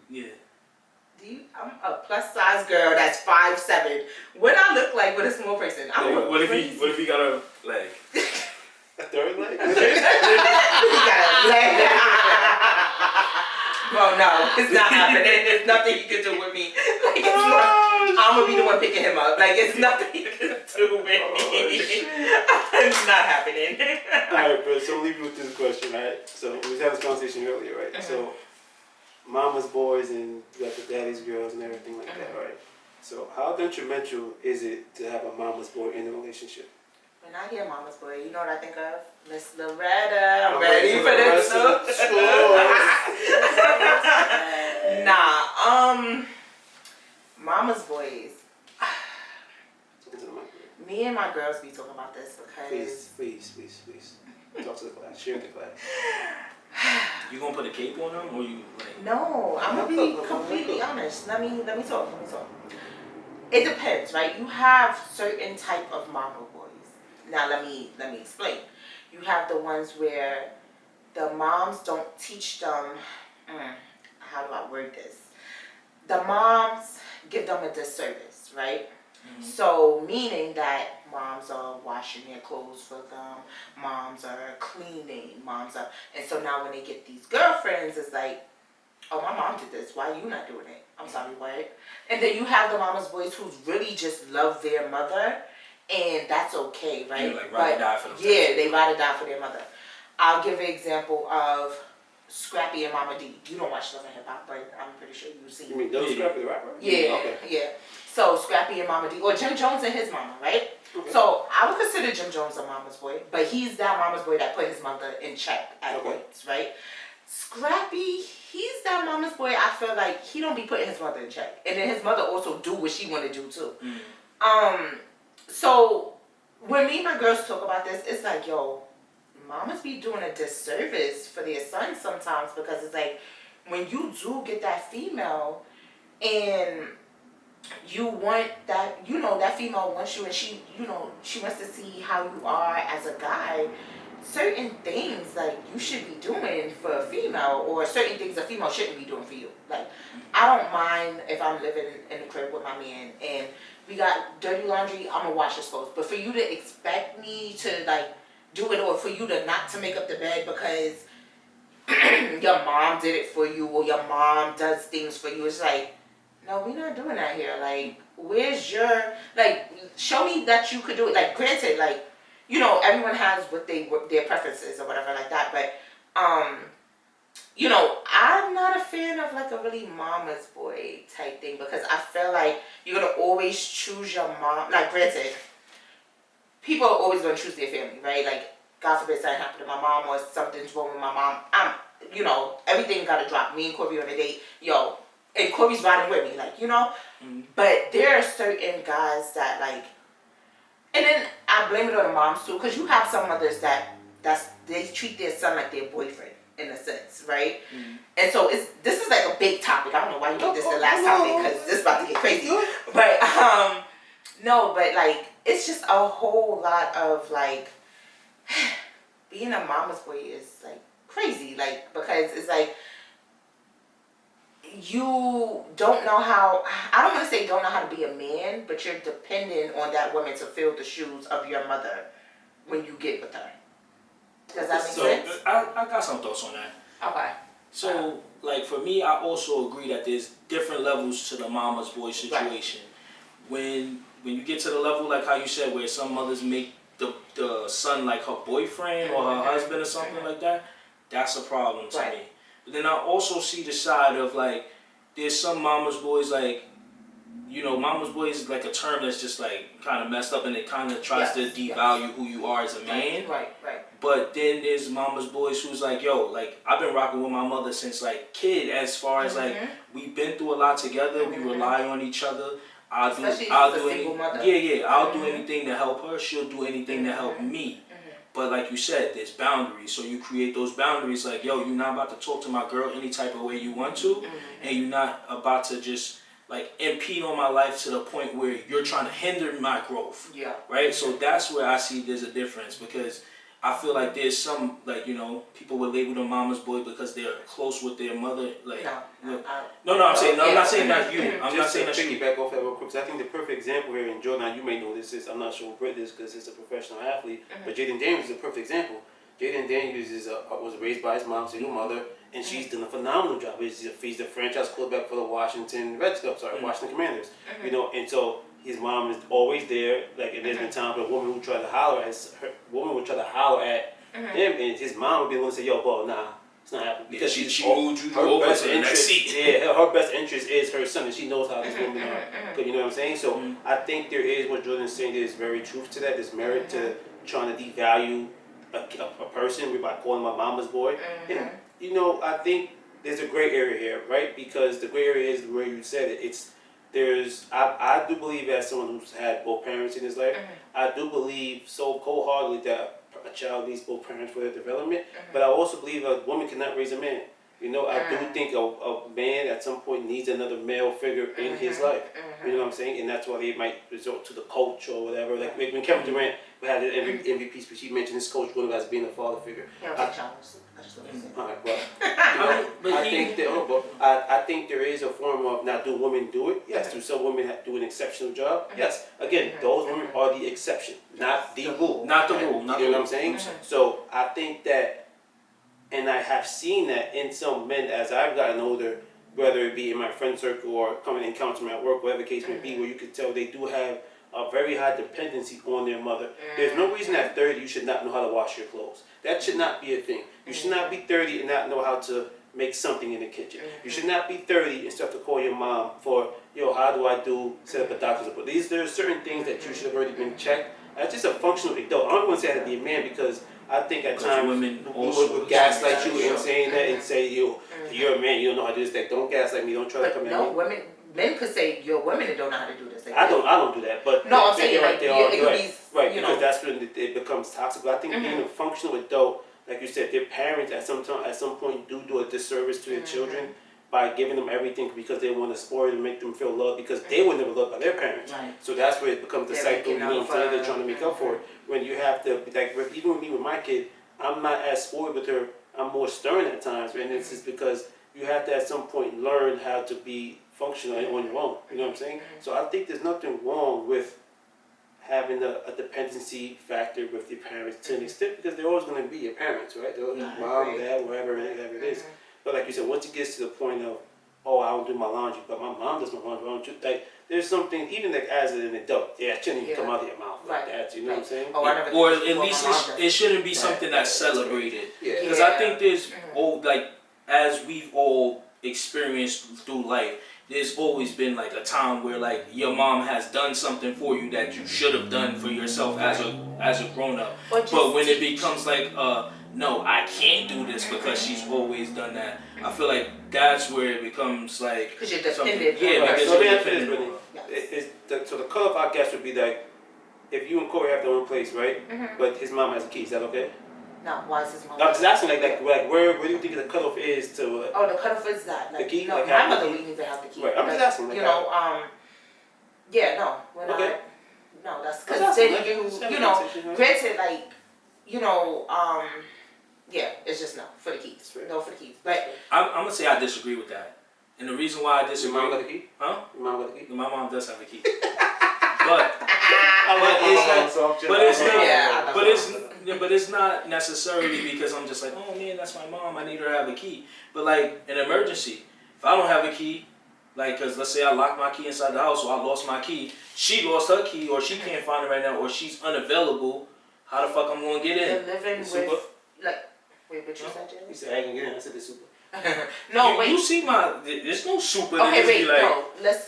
Yeah. I'm a plus size girl that's 5'7". What I look like with a small person? I Like, look what crazy. if he got a leg? A third leg? You got a leg. Well, no, it's not happening. There's nothing you can do with me. Like, it's not, I'm gonna be the one picking him up. Like, it's nothing you can do with me. It's not happening. Alright, bro, so I'll leave you with this question, right? So we was having this conversation earlier, right? So mama's boys and you got the daddy's girls and everything like that, right? So how detrimental is it to have a mama's boy in a relationship? When I hear mama's boy, you know what I think of? Miss Loretta. I'm ready for this. Nah, mama's boys. Talking to the mic. Me and my girls be talking about this because Please. Talk to the class. Share with the class. You gonna put a cape on him or you like? no, I'm gonna be completely honest. Let me talk. It depends, right? You have certain type of mama boys. Now let me explain. You have the ones where the moms don't teach them. How do I word this? The moms give them a disservice, right? Mm-hmm. So meaning that moms are washing their clothes for them, moms are cleaning, and so now when they get these girlfriends, it's like, oh, my mom did this, why are you not doing it? I'm sorry, what? And then you have the mama's boys who really just love their mother, and that's okay, right? Yeah, like ride or die for them. Yeah, they ride or die for their mother. I'll give an example of Scrappy and Mama D. You don't watch Love and Hip Hop, but I'm pretty sure you've seen You mean those Yeah. Scrappy the rapper? yeah, Okay. yeah. So Scrappy and Mama D, or Jim Jones and his mama, right? Okay. So I would consider Jim Jones a mama's boy, but he's that mama's boy that put his mother in check at Okay. points, right? Scrappy, he's that mama's boy. I feel like he don't be putting his mother in check, and then his mother also do what she want to do too. So when me and my girls talk about this, it's like, yo, mamas be doing a disservice for their sons sometimes, because it's like when you do get that female and you want that, you know, that female wants you and she, you know, she wants to see how you are as a guy, certain things like you should be doing for a female, or certain things a female shouldn't be doing for you. Like, I don't mind if I'm living in the crib with my man and we got dirty laundry, I'm gonna wash his clothes. But for you to expect me to like do it, or for you to not to make up the bed because your mom did it for you, or your mom does things for you, it's like, no, we're not doing that here. Like, where's your, like, show me that you could do it. Like, granted, like, you know, everyone has what their preferences or whatever like that, but you know, I'm not a fan of like a really mama's boy type thing, because I feel like you're gonna always choose your mom. Like, granted, people are always gonna choose their family, right? Like, God forbid something happened to my mom or something's wrong with my mom. You know, everything gotta drop. Me and Corey on a date, yo, and Corey's riding with me, like, you know. But there are certain guys that like, and then I blame it on the moms too, because you have some mothers they treat their son like their boyfriend in a sense, right? And so this is like a big topic. I don't know why you did this the last topic, because this is about to get crazy. But no, but like it's just a whole lot of like being a mama's boy is like crazy, like, because it's like you don't know how, I don't want to say don't know how to be a man, but you're dependent on that woman to fill the shoes of your mother when you get with her. Does that make So sense? I got some thoughts on that. Okay. So, like for me, I also agree that there's different levels to the mama's boy situation. When you get to the level like how you said, where some mothers make the son like her boyfriend or her husband or something like that, that's a problem to me. But then I also see the side of like there's some mama's boys like, you know, mama's boy is like a term that's just like kind of messed up and it kind of tries to devalue who you are as a man. Right. But then there's mama's boys who's like, yo, like I've been rocking with my mother since like kid. As far as like we've been through a lot together, we rely on each other. I'll do anything to help her. She'll do anything to help me. But like you said, there's boundaries. So you create those boundaries. Like, yo, you're not about to talk to my girl any type of way you want to, and you're not about to just like impede on my life to the point where you're trying to hinder my growth. Yeah. Right. So that's where I see there's a difference, because I feel like there's some, like, you know, people would label them mama's boy because they're close with their mother. Like, I'm saying, I'm not saying that's you. I'm not saying that's you. Piggyback off that real quick, because I think the perfect example here, and Jordan, you may know this is, I'm not sure what Britt is because he's a professional athlete, but Jaden Daniels is a perfect example. Jaden Daniels was raised by his mom, single mother, and she's done a phenomenal job. He's the franchise quarterback for the Washington Commanders. You know, and so his mom is always there. Like, and there's been times where a woman would try to holler at him, and his mom would be willing to say, "Yo, bro, nah, it's not happening." Because she moved you over to the next seat. Yeah, her best interest is her son, and she knows how these women are. But you know what I'm saying? So I think there is what Jordan's saying. There's very truth to that. There's merit to trying to devalue a person by calling my mama's boy. And you know, I think there's a gray area here, right? Because the gray area is where you said it. I do believe, as someone who's had both parents in his life, I do believe so wholeheartedly that a child needs both parents for their development. But I also believe a woman cannot raise a man. You know, I do think a man at some point needs another male figure in his life. You know what I'm saying? And that's why they might resort to the coach or whatever. Like when Kevin Durant had an MVP speech, he mentioned his coach going as being a father figure. Alright, well, you know, I think there is a form of, now do women do it? Yes. Do some women do an exceptional job? Yes. Again, those women are the exception, not the rule. Not the rule. You know what I'm saying? So I think that, and I have seen that in some men as I've gotten older, whether it be in my friend circle or coming and encounter me at work, whatever the case may be, where you could tell they do have a very high dependency on their mother. There's no reason at 30 you should not know how to wash your clothes. That should not be a thing. You should not be 30 and not know how to make something in the kitchen. You should not be 30 and start to call your mom for, yo, how do I set up a doctor's appointment. There are certain things that you should have already been checked. That's just a functional adult. I don't want to say I had to be a man, because I think at times women would gaslight you and saying that and say, yo, you're a man, you don't know how to do this. That don't gaslight me. Don't try to come at me. Men could say you're women that don't know how to do this. I don't do that, but no, I'm saying right, like it could be right, because that's when it becomes toxic. But I think being a functional adult, like you said, their parents at some point do a disservice to their children by giving them everything because they want to spoil them and make them feel loved, because they were never loved by their parents. Right. So that's where it becomes the cycle. You know what I'm saying? They're trying to make up for it. When you have to, like, even with me with my kid, I'm not as spoiled with her. I'm more stern at times, and it's just because you have to at some point learn how to be functional on your own. You know what I'm saying? So I think there's nothing wrong with having a dependency factor with your parents to an extent, because they're always going to be your parents, right? They're always mom, dad, whatever it is. But like you said, once it gets to the point of, oh, I don't do my laundry, but my mom does my laundry, like, there's something, even like as an adult, it shouldn't even come out of your mouth like that. You know what I'm saying? Or at least it shouldn't be something that's celebrated. Because I think there's, as we've all experienced through life, there's always been like a time where like your mom has done something for you that you should have done for yourself as a grown up. But when it becomes like no, I can't do this because she's always done that, I feel like that's where it becomes like, because you're dependent. So the cutoff, I guess, would be like, if you and Corey have their own place, right? But his mom has the key. Is that okay? No, why is his mom? No, I'm just asking, like where do you think the cutoff is to? The cutoff is that, like, the key. No, like my mother, we need to have the key. Right, I'm just asking. Like, you know, yeah, no, we're not. No, that's because then granted, like, yeah, it's just no for the keys. No for the keys. But I'm gonna say I disagree with that, and the reason why I disagree. Your mom got the key? Huh? Your mom got the key? My mom does have a key, but But it's not necessarily because I'm just like, oh man, that's my mom. I need her to have a key. But like an emergency, if I don't have a key, like, cause let's say I locked my key inside the house, or I lost my key, she lost her key, or she can't find it right now, or she's unavailable. How the fuck I'm gonna get in? You're living with like. Wait, what you said, Jimmy? You said I can get in. I said the super. No, wait. You see there's no super. Okay, wait, like, no.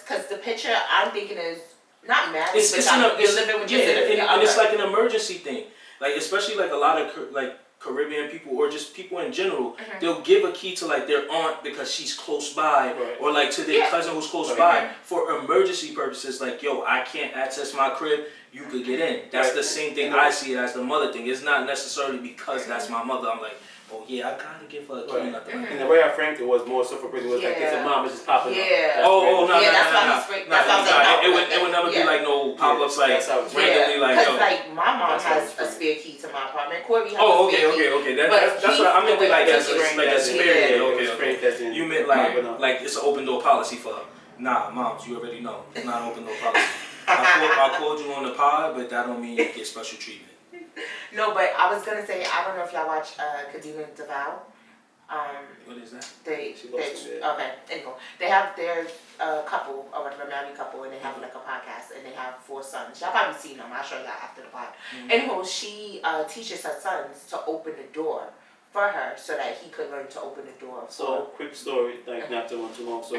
Cause the picture I'm thinking is not married, it's you're living with and it's like an emergency thing. Like especially like a lot of like Caribbean people or just people in general, they'll give a key to like their aunt because she's close by, or like to their cousin who's close by for emergency purposes. Like, yo, I can't access my crib. You could get in. That's the same thing I see it as the mother thing. It's not necessarily because that's my mother. I'm like, oh yeah, I gotta give her a key. And the way I framed it was more so for Brittany was like if the mom is just popping up. No. It would never be like no pop-ups like randomly like. Because like my mom has a spare key to my apartment. Corey has a spare key. Okay. That's what I meant. Like a spare key. Okay. You meant like it's an open door policy for her. Nah, moms, you already know it's not an open door policy. I called you on the pod, but that don't mean you get special treatment. No, but I was gonna say I don't know if y'all watch Kadena DeVal. What is that? Anyway, they have their couple or whatever, married couple, and they have like a podcast, and they have 4 sons. Y'all probably seen them. I'll show y'all after the pod. Anyway, she teaches her sons to open the door for her so that he could learn to open the door. So quick story, like not to run too long. So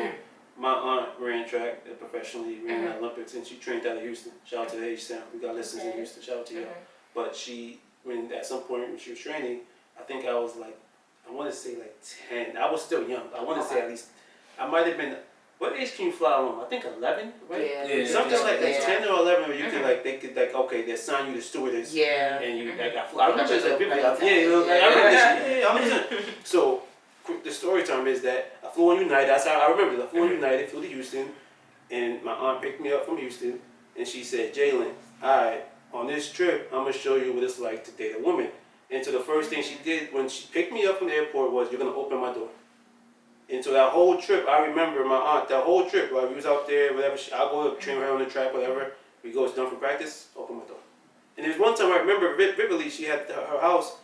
my aunt ran track professionally, ran the Olympics, and she trained out of Houston. Shout out to the H-Town. We got listeners in Houston. Shout out to y'all. But at some point when she was training, I think I was like, I want to say like 10. I was still young. I want to say at least, I might have been, what age can you fly on? I think 11, right? Yeah. Something like 10 or 11 where you could like, they could like, okay, they assign you the stewardess. Yeah. And you, like, I remember this, like, vividly. I remember this. I'm listening. So, the story time is that I flew on United. That's how I remember this. I flew on United, flew to Houston, and my aunt picked me up from Houston, and she said, Jalen, alright, on this trip, I'm going to show you what it's like to date a woman. And so the first thing she did when she picked me up from the airport was, you're going to open my door. And so that whole trip, I remember my aunt, that whole trip, while we was out there, whatever, I'll go train her on the track, whatever. We go, it's done for practice, open my door. And there's one time I remember vividly, she had her house,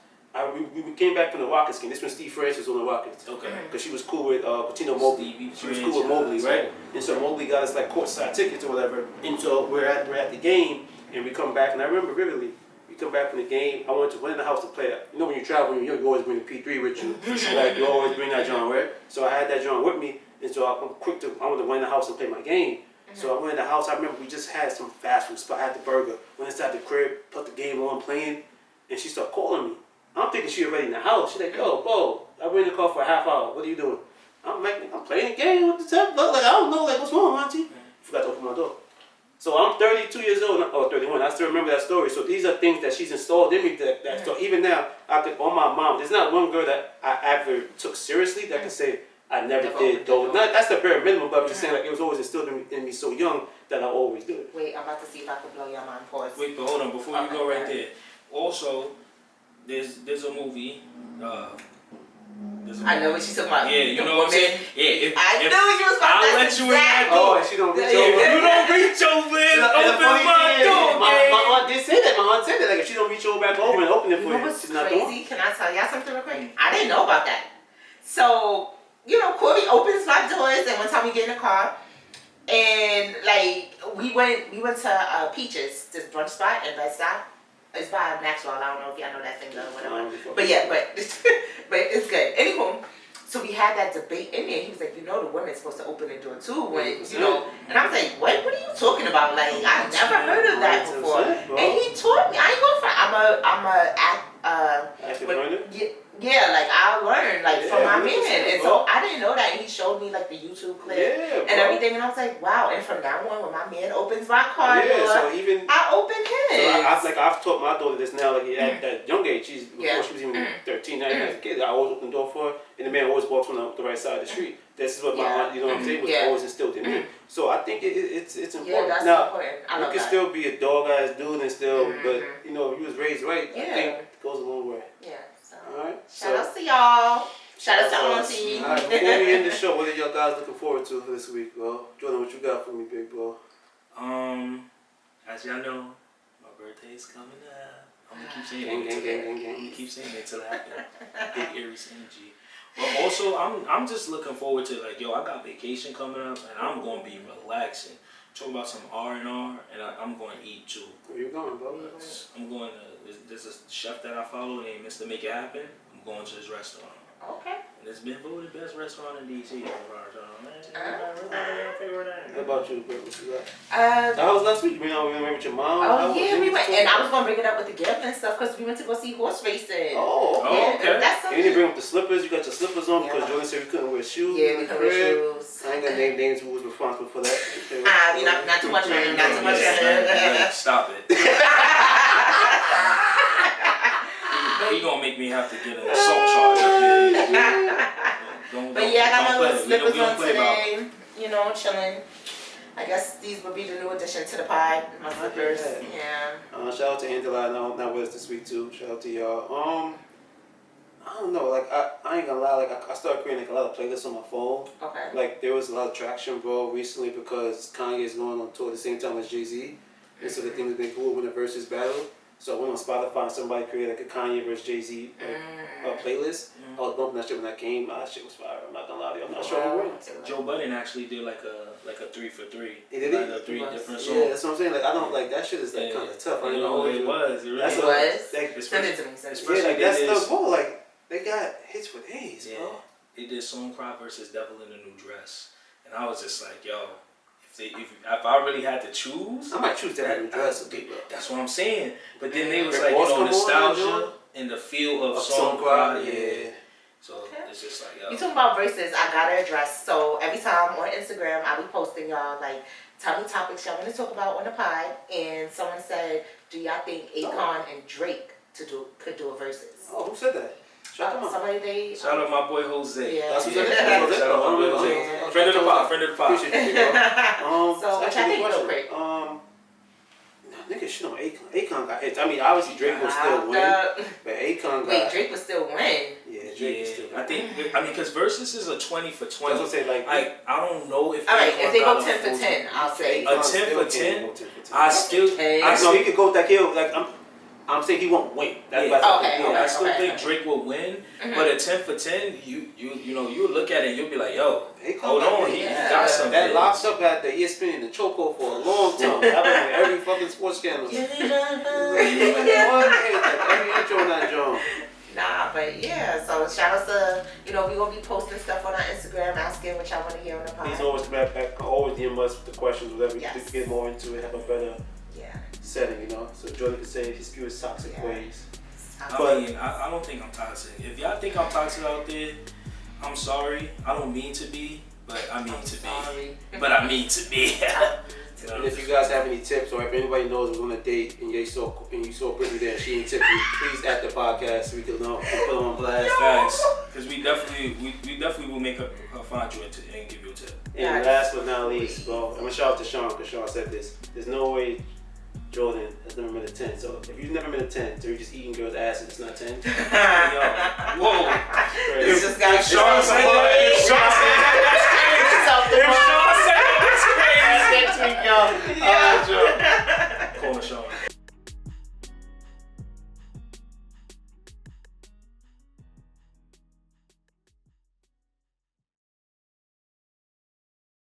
we came back from the Rockets game. This when Steve Francis was on the Rockets. Okay. Because she was cool with Patino Mobley. She was cool with Mobley, right? And so Mobley got us like courtside tickets or whatever. And so we're at the game, and we come back, and I remember vividly, we come back from the game. I went in the house to play. You know when you travel, when you're young, you always bring the P3 with you. Like you always bring that John, right? So I had that John with me, and so I went to go in the house and play my game. So I went in the house. I remember we just had some fast food spot. I had the burger. Went inside the crib, put the game on, playing, and she started calling me. I'm thinking she already in the house. She's like, yo, Bo, I've been in the car for a half hour. What are you doing? I'm like, I'm playing the game. What the hell? Like, I don't know. Like, what's wrong, auntie? Forgot to open my door. So I'm 32 years old, or 31. I still remember that story. So these are things that she's installed in me. That so even now, I could, on my mom, there's not one girl that I ever took seriously that can say I never did. Though that's the bare minimum. But I'm just saying, like, it was always instilled in me so young that I always do it. Wait, I'm about to see if I can blow your mind. Pause. Wait, but hold on. Before you go right there, also. There's a movie. I know what you're talking about. Yeah, you know what I'm saying? Yeah, I knew you was about to. I'll let you in that Oh, door. and she don't reach If over. you don't reach over and open my door, my aunt did say that. My aunt said that. Like, if she don't reach over back over and open it for You know you, what's she's not crazy? Can I tell y'all something real quick? I didn't know about that. So, you know, Corey opens my doors, and one time we get in the car, and like we went to Peaches, this brunch spot in Bed-Stuy. It's by Maxwell. I don't know if y'all know that thing or whatever. But yeah, but it's good. Anywho, so we had that debate in there. He was like, you know, the women's supposed to open the door too, when you know. And I was like, what are you talking about? Like, I've never heard of that before. And he taught me. I ain't going for. Yeah, like I learned from my man, and so I didn't know that. And he showed me like the YouTube clip and everything, and I was like, wow. And from now on, when my man opens my car door, so even I open his. So I've taught my daughter this now. Like at that young age, before she was even 13, 9 as a kid, I always open the door for her, and the man always walks on the right side of the street. This is what my aunt, you know what I'm saying, was always instilled in me. So I think it's important. Yeah, that's now, important. you can still be a dog ass dude and still, but you know, if you was raised right, I think it goes a long way. Yeah. So. All right. Shout out to y'all. Shout out to Auntie. All right, before we end the show, what are y'all guys looking forward to for this week, bro? Jordan, what you got for me, big bro? as y'all know, my birthday is coming up. I'm gonna keep saying Gang, it. gang, gang, gang, I'm gang. gonna keep saying it until it happens. Big Aries energy. But also, I'm just looking forward to like, yo, I got vacation coming up, and I'm gonna be relaxing. Talk about some R&R, and I'm going to eat too. Where you going, bro? I'm going to. There's a chef that I follow named Mr. Make It Happen. I'm going to his restaurant. Okay. And it's been voted best restaurant in DC. What about you, bro? What you got? Uh, That was last week. We went with your mom. Oh yeah, we went, and I was gonna bring it up with the gift and stuff because we went to go see horse racing. Oh, okay. Oh, okay. That's And something. you didn't bring up the slippers. You got your slippers on because Yeah. Jordan said we couldn't wear shoes. Yeah, in we the can wear crib. shoes. I ain't gonna name names who was responsible for that. You know, not too much on it, not too much on it. Stop it. He gonna make me have to get an assault charge up here. But yeah, I got my little slippers we don't on play about- today. You know, chilling. I guess these will be the new addition to the pod. My slippers. Yeah. Shout out to Angela. Not with us this week too. Shout out to y'all. I don't know. Like I ain't gonna lie. Like I started creating like a lot of playlists on my phone. Okay. Like there was a lot of traction, bro, recently because Kanye is going on tour at the same time as Jay-Z. And so the thing is, who will win a versus battle. So I went on Spotify and somebody created like a Kanye versus Jay-Z playlist. I was bumping that shit when that came. That shit was fire. I'm not gonna lie to you. I'm not sure who wins. Joe Budden actually did like a 3 for 3. He did like it? a 3 different songs. Yeah, that's what I'm saying. Like I don't like that shit is like kind of tough. I don't know it was. It really That's It was. was. Like, Send it to me. Send it to yeah, me. like that's the ball. Like they got hits for days, Yeah. bro. They did Song Cry versus Devil in a New Dress, and I was just like, yo, if I really had to choose, I might choose that new dress. that's what I'm saying. But then they was Rick like, Ross come on, nostalgia and the feel of Song Cry. yeah. So Okay. it's just like, yo. You talking about verses, I gotta address. So every time on Instagram, I'll be posting y'all like, tell me topics y'all want to talk about on the pod. And someone said, do y'all think Akon and Drake could do a versus? Oh, who said that? Shout them out. Somebody they. Shout out my boy Jose. Yeah. That's who said that. Shout out my boy Jose. Yeah. Friend of the pod. Friend of the pod. Appreciate you, bro. So what y'all think real question. quick? Nigga, shit on Akon. Akon got hits. I mean, obviously Drake will still win, but Akon got. Wait, Drake would still win. Yeah, Drake will still win. I think. because versus is a 20 for 20. That's what I'm saying. Like, I don't know if. All right, Akon if they go got 10 for 10, I'll say. A 10 for 10? I still. Okay. I No, still he could go that kill. Like I'm saying he won't win. That's Yeah. why Okay, I still okay. think Drake will win, but a 10 for 10, you look at it and you'll be like, yo, Akon hold got on, hits. he Yeah. got something. That locks up at the ESPN and the chokehold for a long time. That was on every fucking sports scandal. Every intro on that joint. Nah, but yeah, so shout out to, we gonna be posting stuff on our Instagram, asking what y'all want to hear on the Please pod. always come back. Always DM us with the questions, whatever. Yes. To get more into it, have a better Yeah. setting, So Jordan could say his fewest toxic Yeah. ways. I don't think I'm toxic. If y'all think I'm toxic out there, I'm sorry. I don't mean to be, but I mean to be. Sorry. But I mean to be. And if you guys have any tips, or if anybody knows we're on a date and you saw Brittany there and she ain't tipped you, please at the podcast so we can know and put her on blast. Facts. Because we definitely will make her find you and give you a tip. And last but not least, bro, I'm gonna shout out to Sean because Sean said this. There's no way Jordan has never been a 10. So if you've never been a 10, so you're just eating girls' asses, it's not 10. Yo, whoa. This just got Sean said that, if Sean said that, that's crazy. If Sean said that, that's crazy. Next week, y'all.